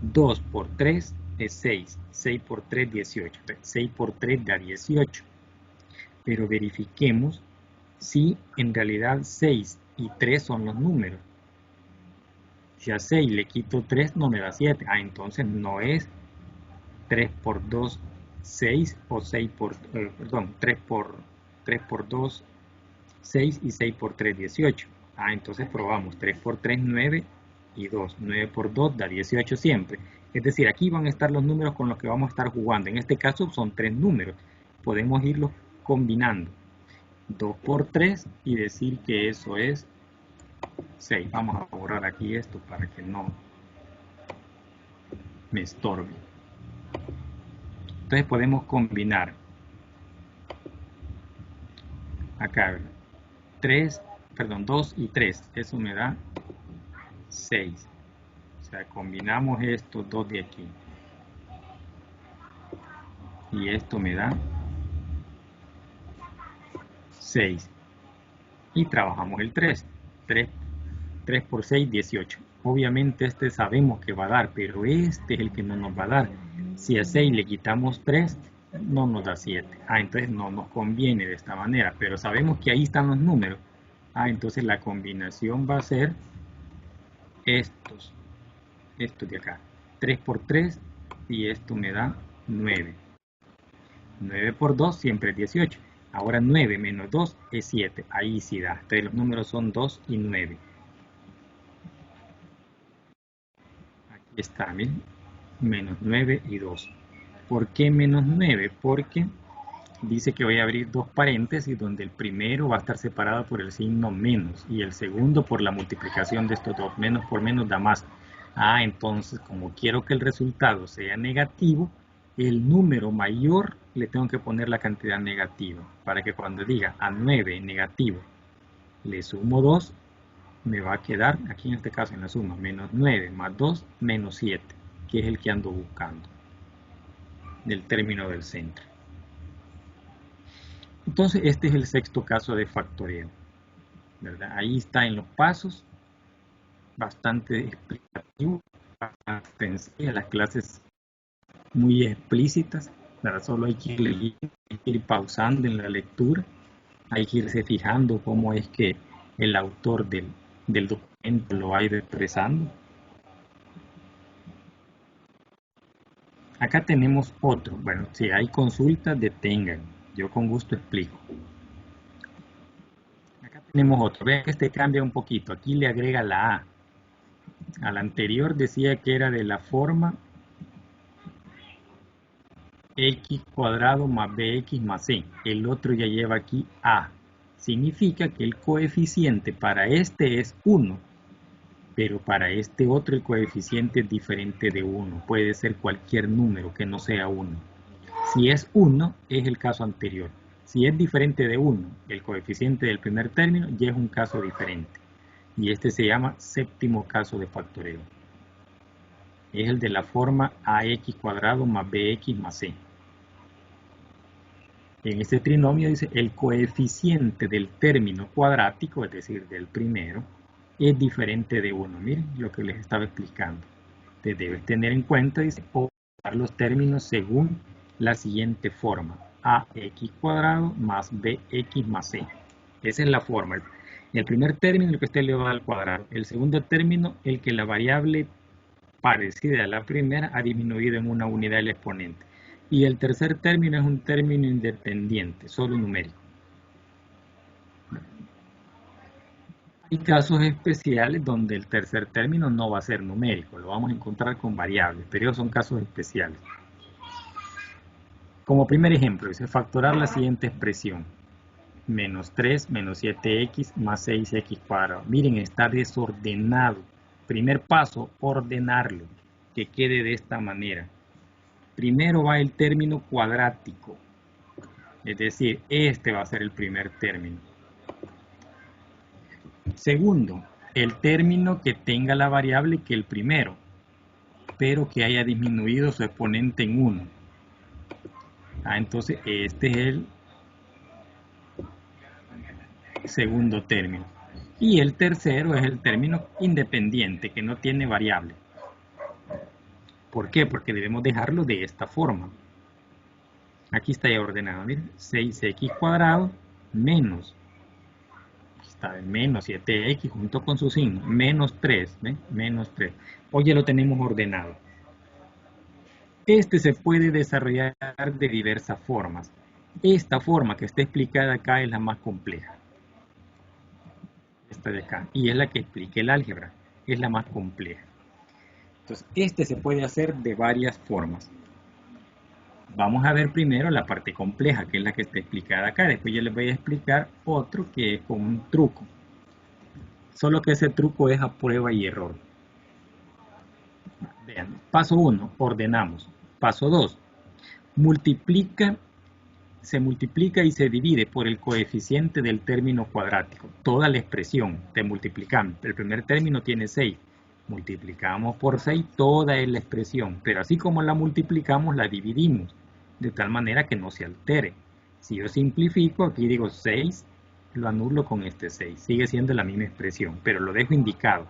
2 por 3 es 6, 6 por 3 18, 6 por 3 da 18. Pero verifiquemos si en realidad 6 y 3 son los números. Si a 6 le quito 3 no me da 7. Entonces no es 3 por 2, 6 o 6 por, 3 por 2, 6 y 6 por 3, 18. Entonces probamos 3 por 3, 9 y 2. 9 por 2 da 18 siempre. Es decir, aquí van a estar los números con los que vamos a estar jugando. En este caso son 3 números. Podemos irlos combinando. 2 por 3 y decir que eso es 6. Vamos a borrar aquí esto para que no me estorbe. Entonces podemos combinar acá 2 y 3. Eso me da 6. O sea, combinamos estos dos de aquí. Y esto me da 6. Y trabajamos el 3. 3 por 6, 18. Obviamente este sabemos que va a dar, pero este es el que no nos va a dar. Si a 6 le quitamos 3, no nos da 7. Entonces no nos conviene de esta manera, pero sabemos que ahí están los números. Entonces la combinación va a ser estos de acá. 3 por 3 y esto me da 9. 9 por 2 siempre es 18. Ahora 9 menos 2 es 7. Ahí sí da. Entonces los números son 2 y 9. Aquí está, ¿bien? Menos 9 y 2. ¿Por qué menos 9? Porque dice que voy a abrir dos paréntesis donde el primero va a estar separado por el signo menos y el segundo por la multiplicación de estos dos. Menos por menos da más. Entonces como quiero que el resultado sea negativo, el número mayor le tengo que poner la cantidad negativa para que cuando diga a 9 negativo le sumo 2, me va a quedar, aquí en este caso en la suma, menos 9 más 2, menos 7, que es el que ando buscando del término del centro. Entonces este es el sexto caso de factoreo, ¿verdad? Ahí está en los pasos, bastante explicativo, bastante sencilla, las clases muy explícitas, ¿verdad? Solo hay que ir leyendo, hay que ir pausando en la lectura, hay que irse fijando cómo es que el autor del documento lo ha ido expresando. Acá tenemos otro. Bueno, si hay consultas, detengan. Yo con gusto explico. Acá tenemos otro. Vean que este cambia un poquito. Aquí le agrega la A. Al anterior decía que era de la forma x cuadrado más bx más c. El otro ya lleva aquí A. Significa que el coeficiente para este es 1. Pero para este otro el coeficiente es diferente de 1. Puede ser cualquier número que no sea 1. Si es 1, es el caso anterior. Si es diferente de 1, el coeficiente del primer término, ya es un caso diferente. Y este se llama séptimo caso de factoreo. Es el de la forma ax cuadrado más bx más c. En este trinomio dice el coeficiente del término cuadrático, es decir, del primero, es diferente de 1. Miren lo que les estaba explicando. Te debes tener en cuenta, dice, usar los términos según la siguiente forma. Ax cuadrado más bx más c. Esa es la forma. El primer término, el que esté elevado al cuadrado. El segundo término, el que la variable parecida a la primera ha disminuido en una unidad del exponente. Y el tercer término es un término independiente, solo numérico. Hay casos especiales donde el tercer término no va a ser numérico, lo vamos a encontrar con variables, pero ellos son casos especiales. Como primer ejemplo, dice factorar la siguiente expresión. Menos 3 menos 7x más 6x cuadrado. Miren, está desordenado. Primer paso, ordenarlo, que quede de esta manera. Primero va el término cuadrático, es decir, este va a ser el primer término. Segundo, el término que tenga la variable que el primero, pero que haya disminuido su exponente en 1. Entonces este es el segundo término. Y el tercero es el término independiente, que no tiene variable. ¿Por qué? Porque debemos dejarlo de esta forma. Aquí está ya ordenado, miren, 6x cuadrado menos, está el menos 7x junto con su signo, menos 3, ¿ven? Menos 3. Hoy ya lo tenemos ordenado. Este se puede desarrollar de diversas formas. Esta forma que está explicada acá es la más compleja. Esta de acá, y es la que explica el álgebra, es la más compleja. Entonces, este se puede hacer de varias formas. Vamos a ver primero la parte compleja, que es la que está explicada acá. Después yo les voy a explicar otro que es con un truco. Solo que ese truco es a prueba y error. Vean, paso 1, ordenamos. Paso 2, se multiplica y se divide por el coeficiente del término cuadrático. Toda la expresión de multiplicando. El primer término tiene 6. Multiplicamos por 6, toda es la expresión. Pero así como la multiplicamos, la dividimos. De tal manera que no se altere. Si yo simplifico, aquí digo 6, lo anulo con este 6. Sigue siendo la misma expresión, pero lo dejo indicado.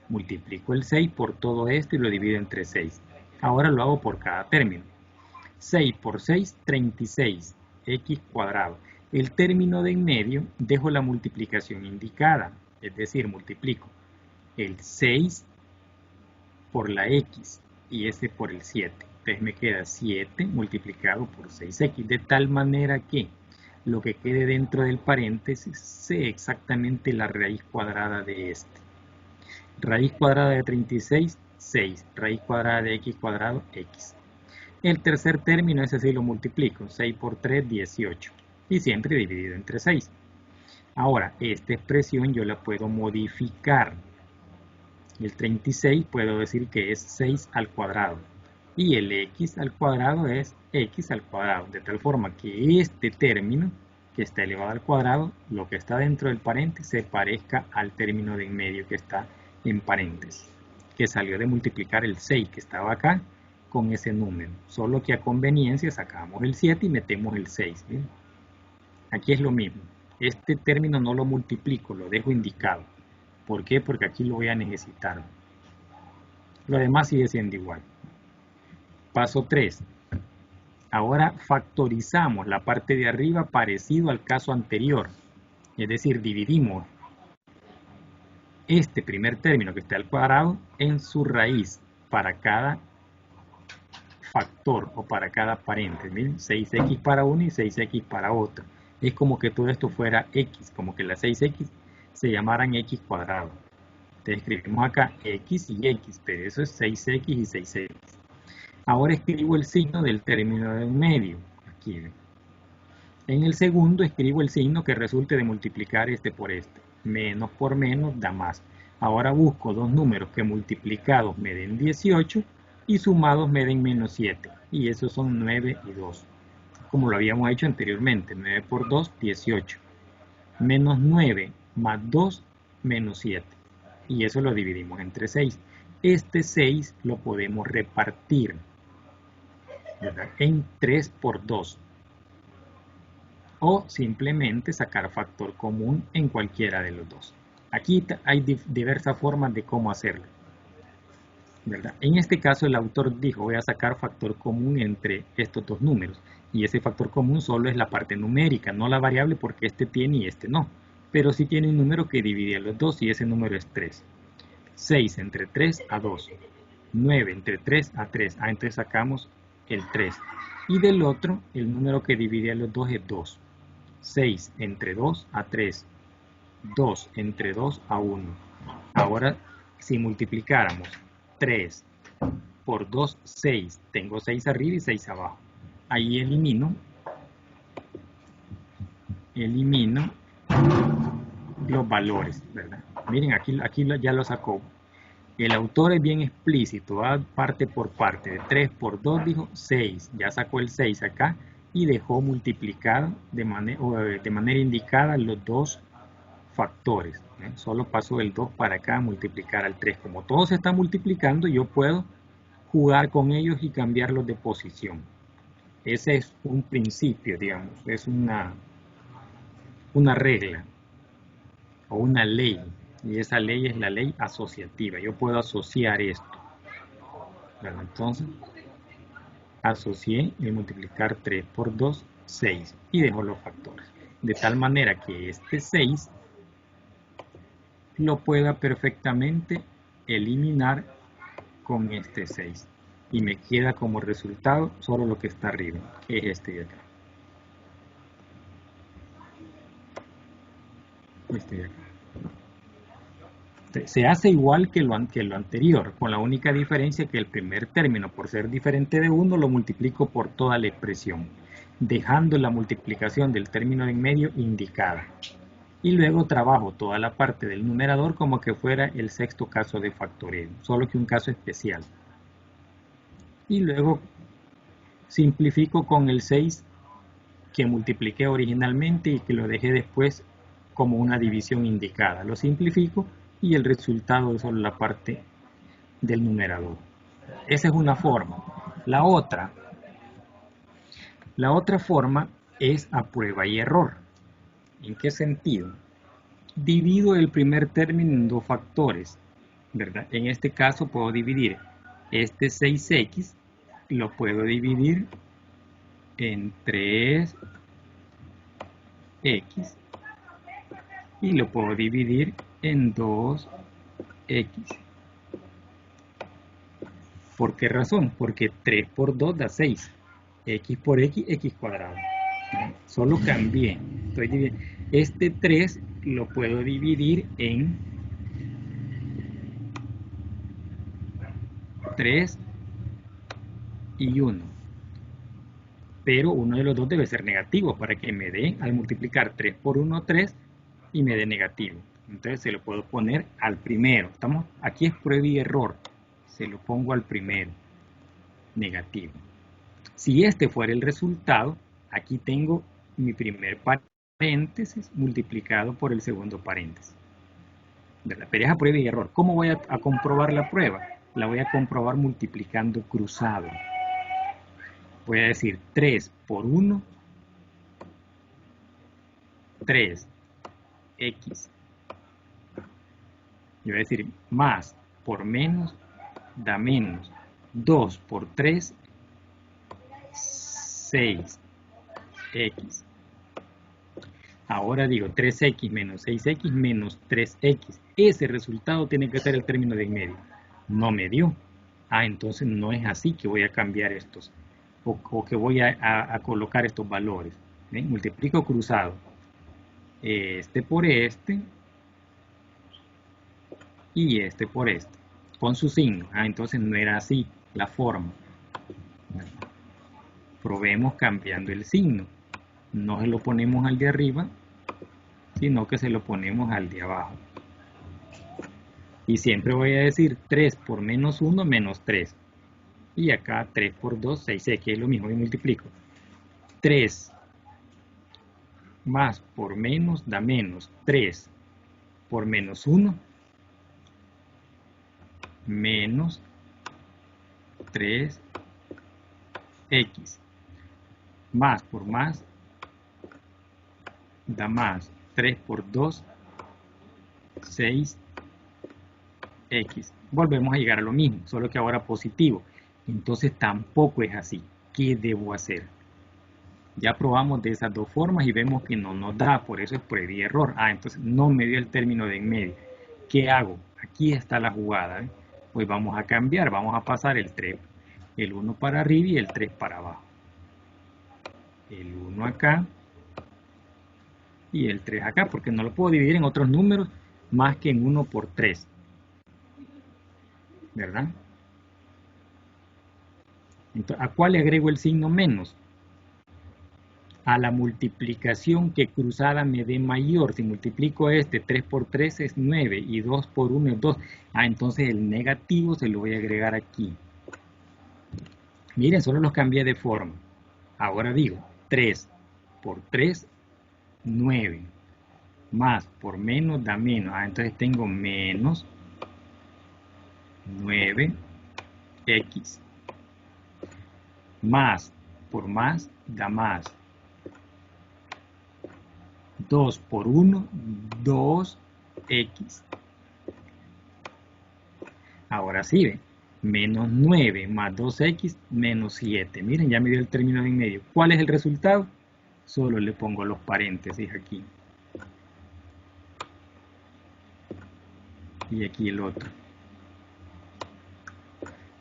Multiplico el 6 por todo esto y lo divido entre 6. Ahora lo hago por cada término. 6 por 6, 36. X cuadrado. El término de en medio dejo la multiplicación indicada, es decir, multiplico el 6 por la X y ese por el 7. Entonces me queda 7 multiplicado por 6X, de tal manera que lo que quede dentro del paréntesis sea exactamente la raíz cuadrada de este. Raíz cuadrada de 36, 6. Raíz cuadrada de X cuadrado, X. El tercer término, ese sí lo multiplico, 6 por 3, 18, y siempre dividido entre 6. Ahora, esta expresión yo la puedo modificar. El 36 puedo decir que es 6 al cuadrado, y el x al cuadrado es x al cuadrado, de tal forma que este término, que está elevado al cuadrado, lo que está dentro del paréntesis, se parezca al término de en medio que está en paréntesis, que salió de multiplicar el 6 que estaba acá, con ese número, solo que a conveniencia sacamos el 7 y metemos el 6. ¿Bien? Aquí es lo mismo, este término no lo multiplico, lo dejo indicado. ¿Por qué? Porque aquí lo voy a necesitar. Lo demás sigue siendo igual. Paso 3. Ahora factorizamos la parte de arriba parecido al caso anterior, es decir, dividimos este primer término que está al cuadrado en su raíz para cada factor o para cada paréntesis. ¿Miren? 6x para uno y 6x para otro. Es como que todo esto fuera x, como que las 6x se llamaran x cuadrado. Entonces escribimos acá x y x, pero eso es 6x y 6x. Ahora escribo el signo del término del medio. Aquí. En el segundo escribo el signo que resulte de multiplicar este por este. Menos por menos da más. Ahora busco dos números que multiplicados me den 18 y sumados me den menos 7. Y esos son 9 y 2. Como lo habíamos hecho anteriormente. 9 por 2, 18. Menos 9 más 2, menos 7. Y eso lo dividimos entre 6. Este 6 lo podemos repartir, ¿verdad?, en 3 por 2. O simplemente sacar factor común en cualquiera de los dos. Aquí hay diversas formas de cómo hacerlo, ¿verdad? En este caso el autor dijo, voy a sacar factor común entre estos dos números. Y ese factor común solo es la parte numérica, no la variable, porque este tiene y este no. Pero sí tiene un número que divide a los dos y ese número es 3. 6 entre 3 a 2. 9 entre 3 a 3. Entonces sacamos el 3. Y del otro, el número que divide a los dos es 2. 6 entre 2 a 3. 2 entre 2 a 1. Ahora, si multiplicáramos 3 por 2, 6. Tengo 6 arriba y 6 abajo. Ahí elimino los valores, ¿verdad? Miren, aquí ya lo sacó. El autor es bien explícito, va parte por parte. De 3 por 2 dijo 6. Ya sacó el 6 acá y dejó multiplicado de manera indicada los dos factores. Solo paso el 2 para acá a multiplicar al 3. Como todo se está multiplicando, yo puedo jugar con ellos y cambiarlos de posición. Ese es un principio, digamos, es una regla o una ley, y esa ley es la ley asociativa. Yo puedo asociar esto, ¿verdad? Entonces, asocié y multiplicar 3 por 2, 6, y dejo los factores. De tal manera que este 6 lo pueda perfectamente eliminar con este 6. Y me queda como resultado solo lo que está arriba, que es este de acá. Este de acá. Se hace igual que lo anterior, con la única diferencia que el primer término, por ser diferente de 1, lo multiplico por toda la expresión, dejando la multiplicación del término en medio indicada. Y luego trabajo toda la parte del numerador como que fuera el sexto caso de factoreo, solo que un caso especial. Y luego simplifico con el 6 que multipliqué originalmente y que lo dejé después como una división indicada. Lo simplifico y el resultado es solo la parte del numerador. Esa es una forma. La otra forma es a prueba y error. ¿En qué sentido? Divido el primer término en dos factores, ¿verdad? En este caso puedo dividir este 6x, lo puedo dividir en 3x y lo puedo dividir en 2x. ¿Por qué razón? Porque 3 por 2 da 6. X por x, x cuadrado. Solo cambié. Este 3 lo puedo dividir en 3 y 1. Pero uno de los dos debe ser negativo para que me dé, al multiplicar 3 por 1, 3 y me dé negativo. Entonces se lo puedo poner al primero. Aquí es prueba y error. Se lo pongo al primero, negativo. Si este fuera el resultado, aquí tengo mi primer paréntesis multiplicado por el segundo paréntesis, ¿verdad? Pero es a prueba y error. ¿Cómo voy a comprobar la prueba? La voy a comprobar multiplicando cruzado. Voy a decir 3 por 1, 3x. Yo voy a decir más por menos da menos. 2 por 3, 6x. Ahora digo 3x menos 6x menos 3x. Ese resultado tiene que ser el término de en medio. No me dio. Entonces no es así que voy a cambiar estos. O que voy a colocar estos valores. Multiplico cruzado. Este por este. Y este por este. Con su signo. Entonces no era así la forma. Probemos cambiando el signo. No se lo ponemos al de arriba, sino que se lo ponemos al de abajo. Y siempre voy a decir 3 por menos 1 menos 3. Y acá 3 por 2, 6x, que es lo mismo que multiplico. 3 más por menos da menos. 3 por menos 1 menos 3x. Más por más da más. 3 por 2, 6x. Volvemos a llegar a lo mismo, solo que ahora positivo. Entonces tampoco es así. ¿Qué debo hacer? Ya probamos de esas dos formas y vemos que no nos da, por eso es prueba y error. Entonces no me dio el término de en medio. ¿Qué hago? Aquí está la jugada. Pues vamos a cambiar, vamos a pasar el 3, el 1 para arriba y el 3 para abajo. El 1 acá y el 3 acá, porque no lo puedo dividir en otros números más que en 1 por 3, ¿verdad? Entonces, ¿a cuál le agrego el signo menos? A la multiplicación que cruzada me dé mayor. Si multiplico 3 por 3 es 9 y 2 por 1 es 2. Entonces el negativo se lo voy a agregar aquí. Miren, solo los cambié de forma. Ahora digo, 3 por 3, 9. Más por menos da menos. Entonces tengo menos 9x. Más por más da más. 2 por 1, 2x. Ahora sí, ¿ven? Menos 9 más 2x menos 7. Miren, ya me dio el término de en medio. ¿Cuál es el resultado? Solo le pongo los paréntesis aquí. Y aquí el otro.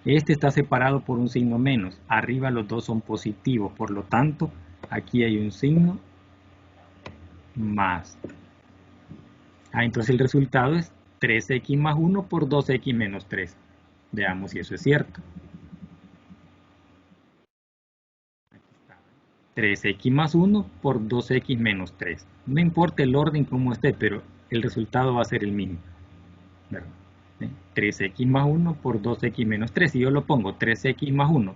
Este está separado por un signo menos. Arriba los dos son positivos. Por lo tanto, aquí hay un signo más. Entonces el resultado es 3x más 1 por 2x menos 3. Veamos si eso es cierto. 3x más 1 por 2x menos 3. No importa el orden como esté, pero el resultado va a ser el mismo. 3x más 1 por 2x menos 3. Si yo lo pongo 3x más 1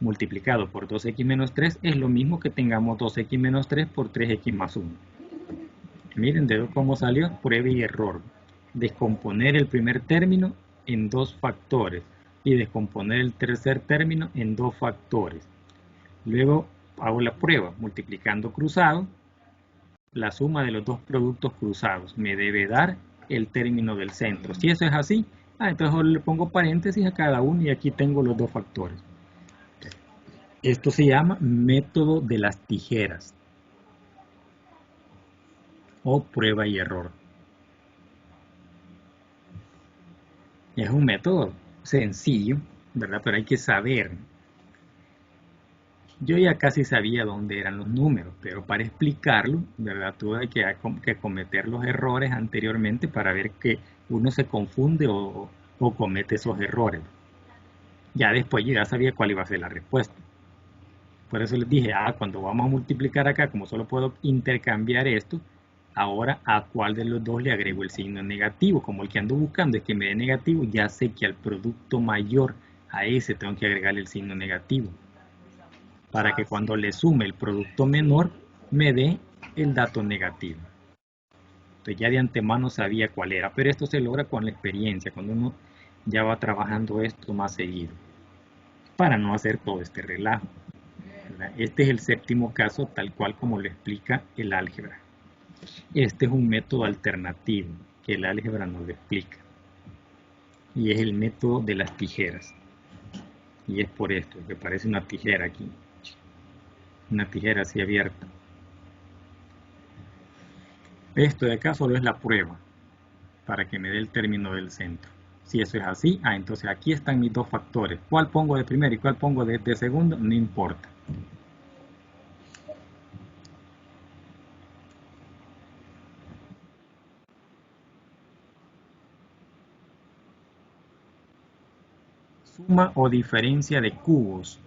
multiplicado por 2x menos 3, es lo mismo que tengamos 2x menos 3 por 3x más 1. Miren de cómo salió, prueba y error. Descomponer el primer término en dos factores y descomponer el tercer término en dos factores. Luego hago la prueba multiplicando cruzado. La suma de los dos productos cruzados me debe dar el término del centro. Si eso es así, entonces le pongo paréntesis a cada uno y aquí tengo los dos factores. Esto se llama método de las tijeras o prueba y error. Es un método sencillo, ¿verdad? Pero hay que saber. Yo ya casi sabía dónde eran los números, pero para explicarlo, ¿verdad? Tuve que cometer los errores anteriormente para ver que uno se confunde o comete esos errores. Ya después yo ya sabía cuál iba a ser la respuesta. Por eso les dije, cuando vamos a multiplicar acá, como solo puedo intercambiar esto, ahora a cuál de los dos le agrego el signo negativo. Como el que ando buscando es que me dé negativo, ya sé que al producto mayor a ese tengo que agregarle el signo negativo, para que cuando le sume el producto menor me dé el dato negativo. Entonces ya de antemano sabía cuál era, pero esto se logra con la experiencia, cuando uno ya va trabajando esto más seguido, para no hacer todo este relajo. Este es el séptimo caso tal cual como lo explica el álgebra. Este es un método alternativo que el álgebra no lo explica, y es el método de las tijeras. Y es por esto que parece una tijera aquí, una tijera así abierta. Esto de acá solo es la prueba para que me dé el término del centro. Si eso es así, entonces aquí están mis dos factores. ¿Cuál pongo de primero y cuál pongo de segundo? No importa. Suma o diferencia de cubos.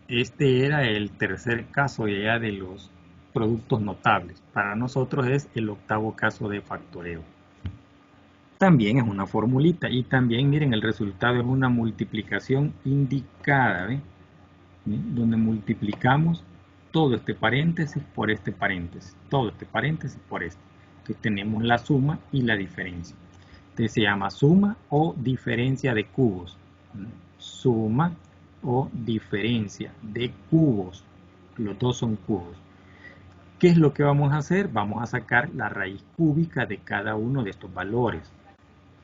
Este era el tercer caso ya de los productos notables. Para nosotros es el octavo caso de factoreo. También es una formulita y también miren el resultado es una multiplicación indicada, ¿ven? Donde multiplicamos todo este paréntesis por este paréntesis, todo este paréntesis por este. Entonces tenemos la suma y la diferencia. Entonces se llama suma o diferencia de cubos. Suma o diferencia de cubos. Los dos son cubos. ¿Qué es lo que vamos a hacer? Vamos a sacar la raíz cúbica de cada uno de estos valores.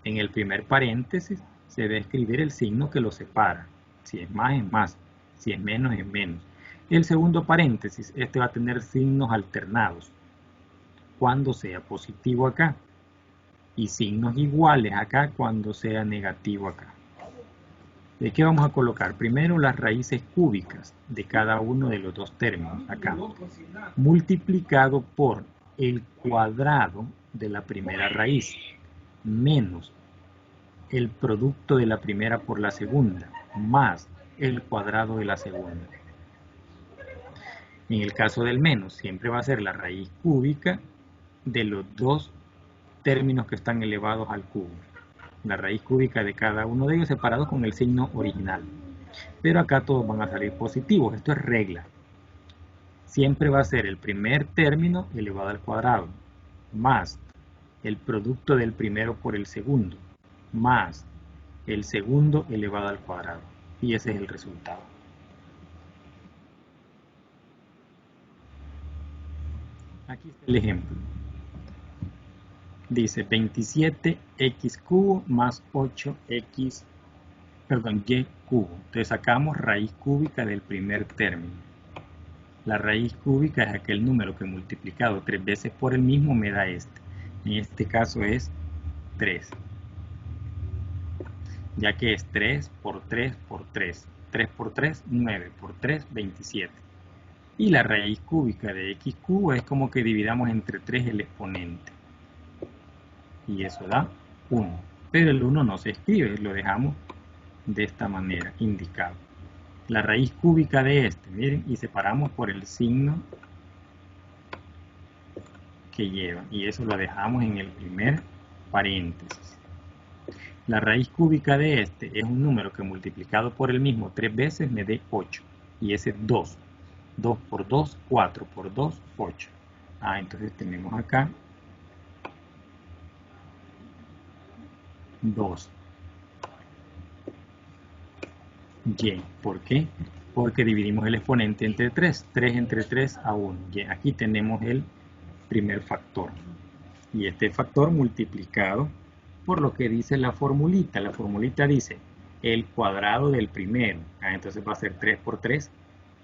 En el primer paréntesis se debe escribir el signo que lo separa. Si es más, es más. Si es menos, es menos. El segundo paréntesis, este va a tener signos alternados cuando sea positivo acá y signos iguales acá cuando sea negativo acá. ¿De qué vamos a colocar? Primero las raíces cúbicas de cada uno de los dos términos, acá, multiplicado por el cuadrado de la primera raíz, menos el producto de la primera por la segunda, más el cuadrado de la segunda. En el caso del menos, siempre va a ser la raíz cúbica de los dos términos que están elevados al cubo. La raíz cúbica de cada uno de ellos separados con el signo original. Pero acá todos van a salir positivos, esto es regla. Siempre va a ser el primer término elevado al cuadrado, más el producto del primero por el segundo, más el segundo elevado al cuadrado. Y ese es el resultado. Aquí está el ejemplo. Dice 27x cubo más 8x, perdón, y cubo. Entonces sacamos raíz cúbica del primer término. La raíz cúbica es aquel número que multiplicado 3 veces por el mismo me da este. En este caso es 3. Ya que es 3 por 3 por 3. 3 por 3, 9 por 3, 27. Y la raíz cúbica de x cubo es como que dividamos entre 3 el exponente. Y eso da 1. Pero el 1 no se escribe, lo dejamos de esta manera, indicado. La raíz cúbica de este, miren, y separamos por el signo que lleva. Y eso lo dejamos en el primer paréntesis. La raíz cúbica de este es un número que multiplicado por el mismo 3 veces me dé 8. Y ese es 2. 2 por 2, 4 por 2, 8. Entonces tenemos acá 2. Y, ¿por qué? Porque dividimos el exponente entre 3. 3 entre 3 a 1. Y aquí tenemos el primer factor. Y este factor multiplicado por lo que dice la formulita. La formulita dice el cuadrado del primero. Entonces va a ser 3 por 3,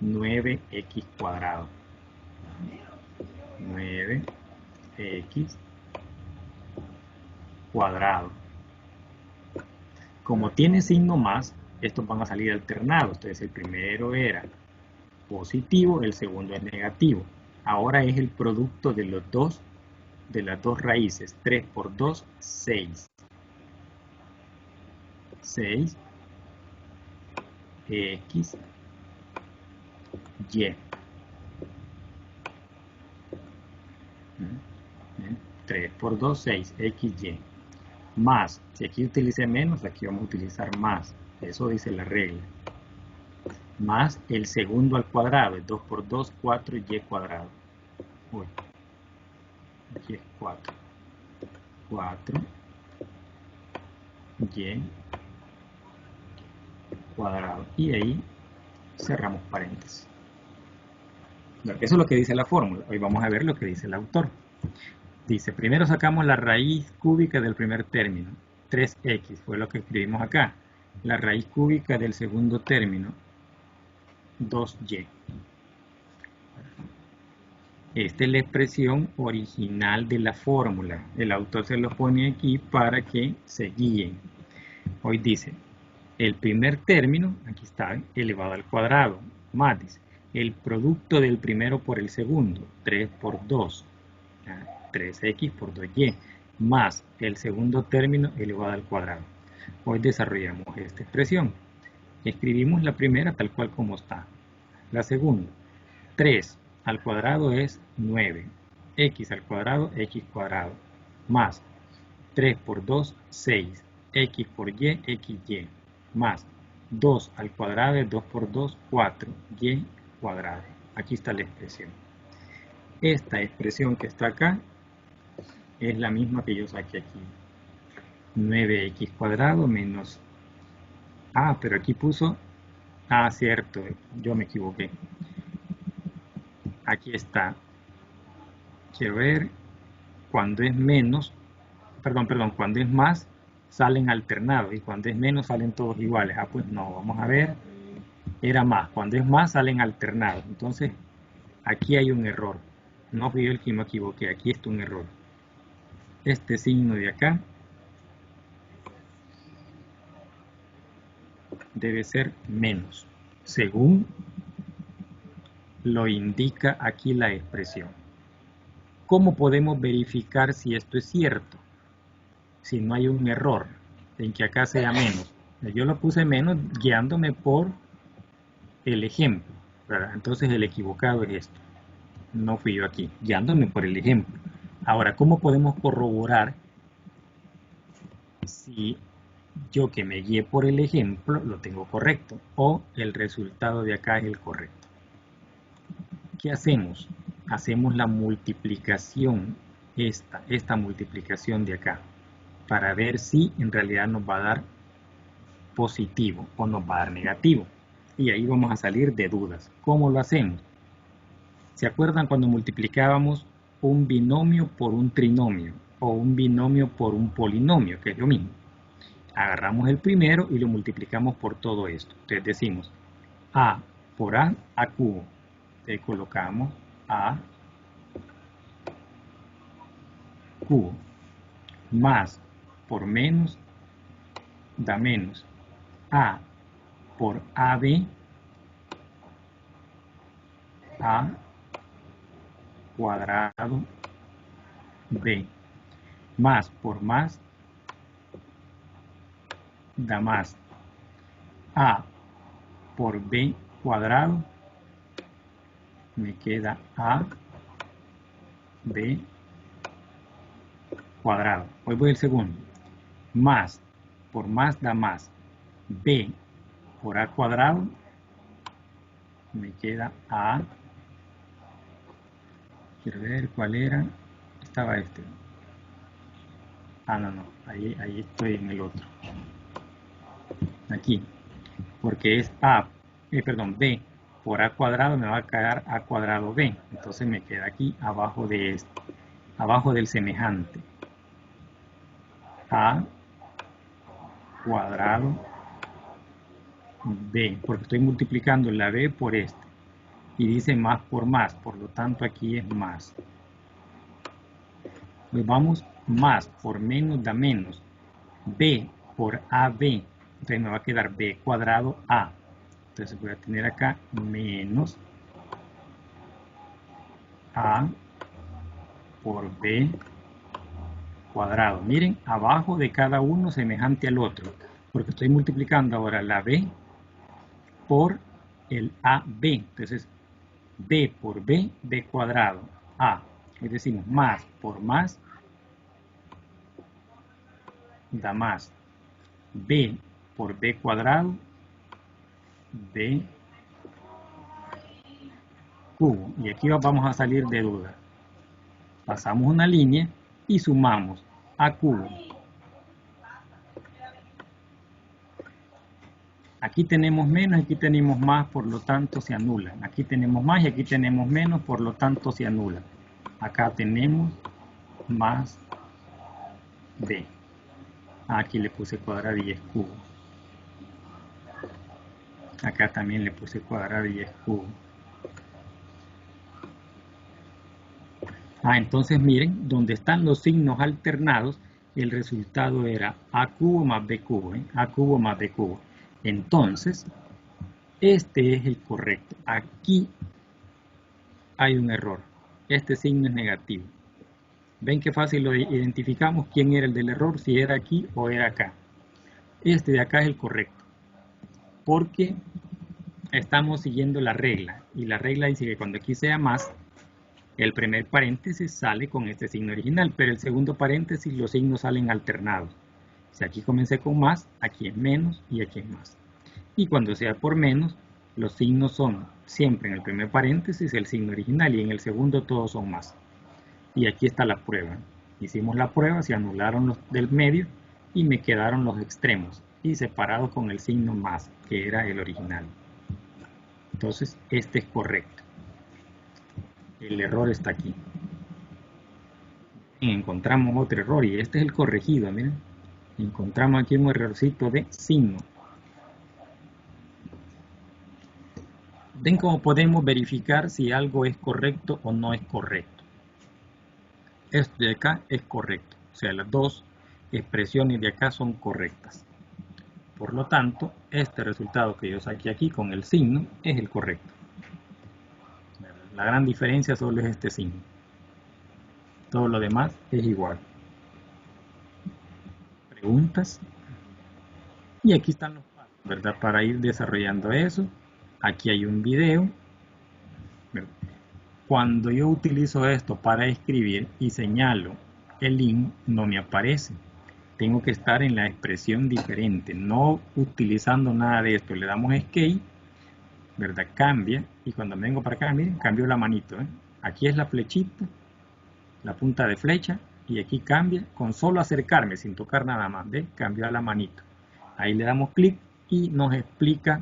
9x cuadrado. 9x cuadrado. Como tiene signo más, estos van a salir alternados. Entonces el primero era positivo, el segundo es negativo. Ahora es el producto de los dos, de las dos raíces. 3 por 2, 6. 6 x y. 3 por 2, 6 x y. Más, si aquí utilicé menos, aquí vamos a utilizar más. Eso dice la regla. Más el segundo al cuadrado, es 2 por 2, 4y cuadrado. Uy, aquí es 4. 4y cuadrado. Y ahí cerramos paréntesis. Eso es lo que dice la fórmula. Hoy vamos a ver lo que dice el autor. Dice, primero sacamos la raíz cúbica del primer término, 3x, fue lo que escribimos acá. La raíz cúbica del segundo término, 2y. Esta es la expresión original de la fórmula. El autor se lo pone aquí para que se guíen. Hoy dice, el primer término, aquí está, elevado al cuadrado, más dice, el producto del primero por el segundo, 3 por 2. 3x por 2y, más el segundo término elevado al cuadrado. Hoy desarrollamos esta expresión. Escribimos la primera tal cual como está. La segunda, 3 al cuadrado es 9. X al cuadrado, x cuadrado. Más 3 por 2, 6. X por y, xy. Más 2 al cuadrado es 2 por 2, 4. Y cuadrado. Aquí está la expresión. Esta expresión que está acá es la misma que yo saqué aquí. 9x cuadrado menos... pero aquí puso... cierto, yo me equivoqué. Aquí está. Quiero ver, cuando es menos, cuando es más, salen alternados. Y cuando es menos, salen todos iguales. Pues no, vamos a ver. Era más. Cuando es más, salen alternados. Entonces, aquí hay un error. No fui yo el que me equivoqué. Aquí está un error. Este signo de acá debe ser menos, según lo indica aquí la expresión. ¿Cómo podemos verificar si esto es cierto? Si no hay un error en que acá sea menos. Yo lo puse menos guiándome por el ejemplo, ¿verdad? Entonces el equivocado es esto. No fui yo aquí, guiándome por el ejemplo. Ahora, ¿cómo podemos corroborar si yo que me guié por el ejemplo lo tengo correcto o el resultado de acá es el correcto? ¿Qué hacemos? Hacemos la multiplicación, esta multiplicación de acá, para ver si en realidad nos va a dar positivo o nos va a dar negativo. Y ahí vamos a salir de dudas. ¿Cómo lo hacemos? ¿Se acuerdan cuando multiplicábamos un binomio por un trinomio o un binomio por un polinomio, que es lo mismo? Agarramos el primero y lo multiplicamos por todo esto. Entonces decimos a por a cubo. Entonces colocamos a cubo más por menos da menos a por ab a cuadrado b más por más da más a por b cuadrado, me queda a b cuadrado. Hoy voy el segundo. Más por más da más b por a cuadrado, me queda a, quiero ver cuál era, estaba este. Ah, no, ahí estoy en el otro. Aquí, porque es b por a cuadrado, me va a quedar a cuadrado b. Entonces me queda aquí abajo de esto, abajo del semejante. A cuadrado b, porque estoy multiplicando la b por este. Y dice más por más, por lo tanto aquí es más. Pues vamos, más por menos da menos. B por AB, entonces me va a quedar b cuadrado a. Entonces voy a tener acá menos a por b cuadrado. Miren, abajo de cada uno semejante al otro, porque estoy multiplicando ahora la b por el AB. Entonces, b por b, b cuadrado, a. Y decimos más por más da más b por b cuadrado, b cubo. Y aquí vamos a salir de duda. Pasamos una línea y sumamos a cubo. Aquí tenemos menos, aquí tenemos más, por lo tanto se anulan. Aquí tenemos más y aquí tenemos menos, por lo tanto se anulan. Acá tenemos más b. Aquí le puse cuadrado y es cubo. Acá también le puse cuadrado y es cubo. Entonces miren, donde están los signos alternados, el resultado era a cubo más b cubo, a cubo más b cubo. Entonces, este es el correcto. Aquí hay un error. Este signo es negativo. ¿Ven qué fácil lo identificamos? ¿Quién era el del error? Si era aquí o era acá. Este de acá es el correcto. Porque estamos siguiendo la regla. Y la regla dice que cuando aquí sea más, el primer paréntesis sale con este signo original, pero el segundo paréntesis los signos salen alternados. Si aquí comencé con más, aquí es menos y aquí es más. Y cuando sea por menos, los signos son siempre en el primer paréntesis el signo original y en el segundo todos son más. Y aquí está la prueba. Hicimos la prueba, se anularon los del medio y me quedaron los extremos y separados con el signo más, que era el original. Entonces, este es correcto. El error está aquí. Y encontramos otro error y este es el corregido, miren. Encontramos aquí un errorcito de signo. ¿Ven cómo podemos verificar si algo es correcto o no es correcto? Esto de acá es correcto. O sea, las dos expresiones de acá son correctas. Por lo tanto, este resultado que yo saqué aquí con el signo es el correcto. La gran diferencia solo es este signo. Todo lo demás es igual. Preguntas. Y aquí están los pasos, ¿verdad? Para ir desarrollando eso. Aquí hay un video. Cuando yo utilizo esto para escribir y señalo el link, no me aparece. Tengo que estar en la expresión diferente, no utilizando nada de esto. Le damos escape, ¿verdad? Cambia, y cuando vengo para acá, miren, cambio la manito, ¿eh? Aquí es la flechita, la punta de flecha, y aquí cambia, con solo acercarme, sin tocar nada más, ¿ve? Cambio a la manito. Ahí le damos clic y nos explica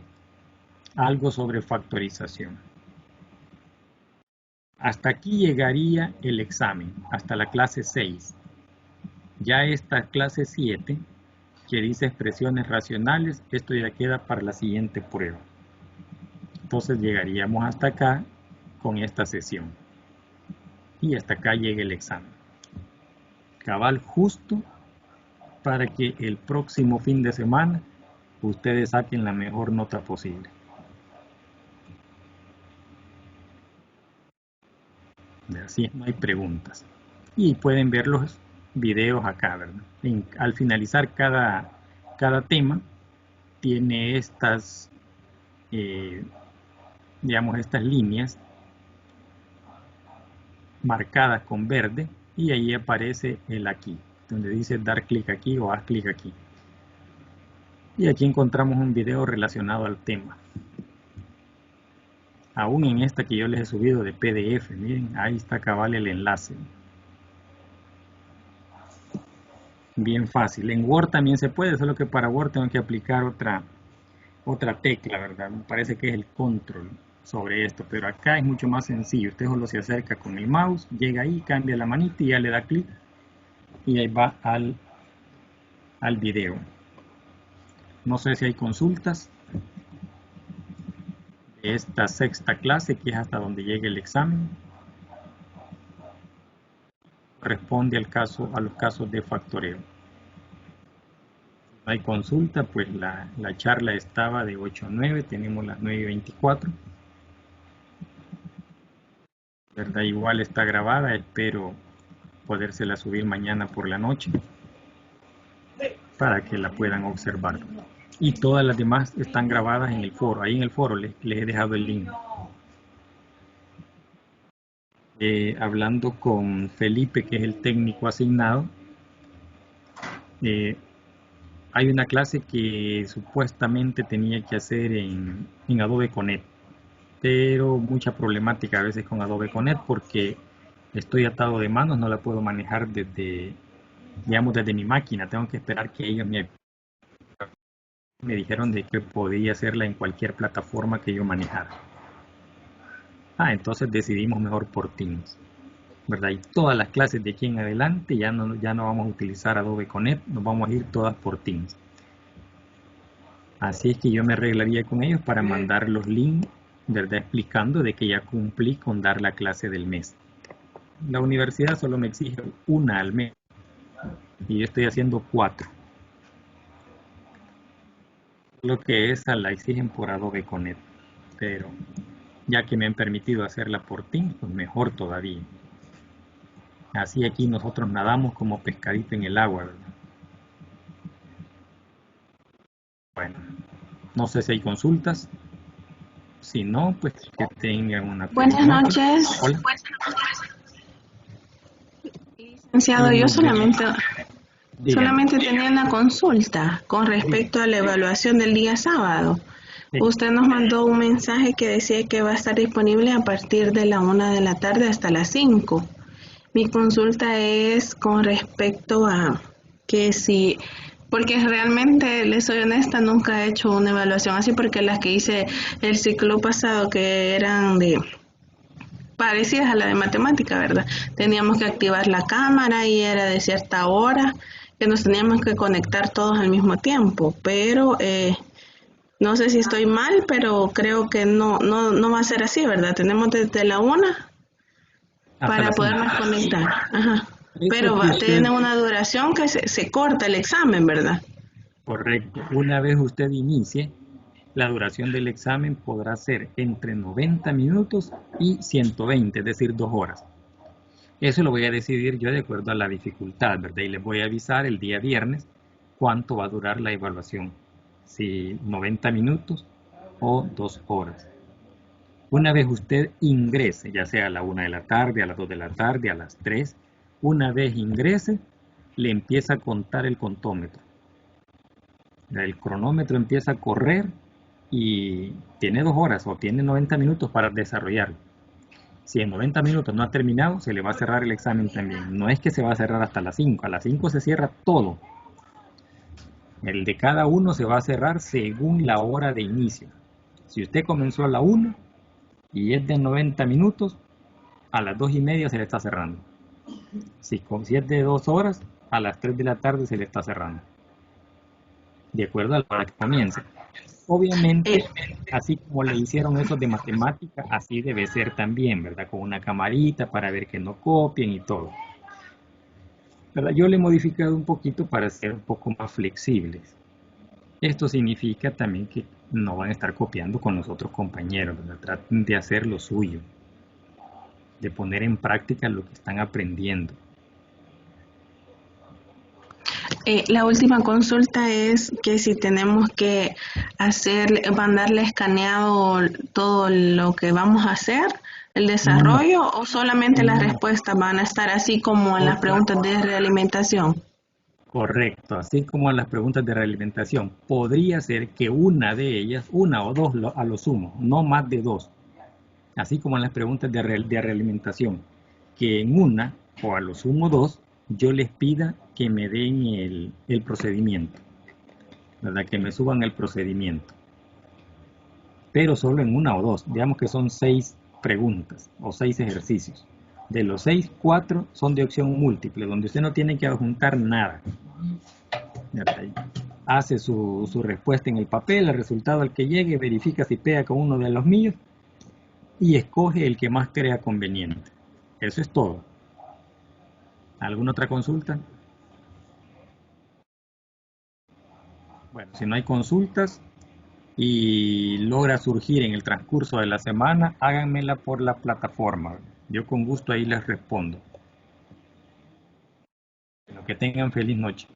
algo sobre factorización. Hasta aquí llegaría el examen, hasta la clase 6. Ya esta clase 7, que dice expresiones racionales, esto ya queda para la siguiente prueba. Entonces llegaríamos hasta acá con esta sesión. Y hasta acá llega el examen. Cabal justo para que el próximo fin de semana ustedes saquen la mejor nota posible. Así no hay preguntas. Y pueden ver los videos acá, ¿verdad? Al finalizar cada tema tiene estas, digamos, estas líneas marcadas con verde y ahí aparece el aquí, donde dice dar clic aquí o haz clic aquí. Y aquí encontramos un video relacionado al tema. Aún en esta que yo les he subido de PDF, miren, ahí está cabal el enlace. Bien fácil. En Word también se puede, solo que para Word tengo que aplicar otra tecla, ¿verdad? Me parece que es el control sobre esto, pero acá es mucho más sencillo. Usted solo se acerca con el mouse, llega ahí, cambia la manita y ya le da clic y ahí va al video. No sé si hay consultas. Esta sexta clase, que es hasta donde llegue el examen, responde a los casos de factoreo. No hay consulta, pues la charla estaba de 8 a 9, tenemos las 9:24. ¿Verdad? Igual está grabada, espero podérsela subir mañana por la noche para que la puedan observar. Y todas las demás están grabadas en el foro. Ahí en el foro les he dejado el link. Hablando con Felipe, que es el técnico asignado, hay una clase que supuestamente tenía que hacer en Adobe Connect, pero mucha problemática a veces con Adobe Connect porque estoy atado de manos, no la puedo manejar desde mi máquina. Tengo que esperar que ellos me dijeron de que podía hacerla en cualquier plataforma que yo manejara. Entonces decidimos mejor por Teams, ¿verdad? Y todas las clases de aquí en adelante ya no vamos a utilizar Adobe Connect, nos vamos a ir todas por Teams. Así es que yo me arreglaría con ellos para mandar los links, ¿verdad? Explicando de que ya cumplí con dar la clase del mes. La universidad solo me exige una al mes y yo estoy haciendo 4. Lo que esa la exigen por Adobe Connect, pero ya que me han permitido hacerla por Teams, pues mejor todavía. Así aquí nosotros nadamos como pescadito en el agua, ¿verdad? Bueno, no sé si hay consultas. Si no, pues que tengan una Buenas noches. Hola. Licenciado, yo solamente tenía una consulta con respecto a la evaluación del día sábado. Sí. Usted nos mandó un mensaje que decía que va a estar disponible a partir de la 1 de la tarde hasta las 5. Mi consulta es con respecto a que si, porque realmente, les soy honesta, nunca he hecho una evaluación así, porque las que hice el ciclo pasado, que eran parecidas a la de matemática, ¿verdad? Teníamos que activar la cámara y era de cierta hora, que nos teníamos que conectar todos al mismo tiempo, pero no sé si estoy mal, pero creo que no va a ser así, ¿verdad? Tenemos desde la 1 para podernos conectar. Ajá. Pero tiene una duración que se corta el examen, ¿verdad? Correcto. Una vez usted inicie, la duración del examen podrá ser entre 90 minutos y 120, es decir, 2 horas. Eso lo voy a decidir yo de acuerdo a la dificultad, ¿verdad? Y les voy a avisar el día viernes cuánto va a durar la evaluación. Si 90 minutos o 2 horas. Una vez usted ingrese, ya sea a la 1 de la tarde, a las 2 de la tarde, a las 3, una vez ingrese, le empieza a contar el contómetro. El cronómetro empieza a correr y tiene 2 horas o tiene 90 minutos para desarrollarlo. Si en 90 minutos no ha terminado, se le va a cerrar el examen también. No es que se va a cerrar hasta las 5, a las 5 se cierra todo. El de cada uno se va a cerrar según la hora de inicio. Si usted comenzó a la 1 y es de 90 minutos, a las 2:30 se le está cerrando. Si es de 2 horas, a las 3 de la tarde se le está cerrando. De acuerdo a la hora que comience. Obviamente, así como le hicieron esos de matemática, así debe ser también, ¿verdad? Con una camarita para ver que no copien y todo. ¿Verdad? Yo le he modificado un poquito para ser un poco más flexibles. Esto significa también que no van a estar copiando con los otros compañeros, ¿verdad? Traten de hacer lo suyo, de poner en práctica lo que están aprendiendo. La última consulta es que si tenemos que mandarle escaneado todo lo que vamos a hacer, el desarrollo, o solamente las respuestas van a estar así como en las preguntas de realimentación. Correcto, así como en las preguntas de realimentación. Podría ser que una de ellas, una o dos a lo sumo, no más de 2. Así como en las preguntas de realimentación, que en una o a lo sumo 2, yo les pida que me den el procedimiento, ¿verdad? Que me suban el procedimiento. Pero solo en una o 2, digamos que son 6 preguntas o 6 ejercicios. De los 6, 4 son de opción múltiple, donde usted no tiene que adjuntar nada. Hace su respuesta en el papel, el resultado al que llegue, verifica si pega con uno de los míos y escoge el que más crea conveniente. Eso es todo. ¿Alguna otra consulta? Bueno, si no hay consultas y logra surgir en el transcurso de la semana, háganmela por la plataforma. Yo con gusto ahí les respondo. Que tengan feliz noche.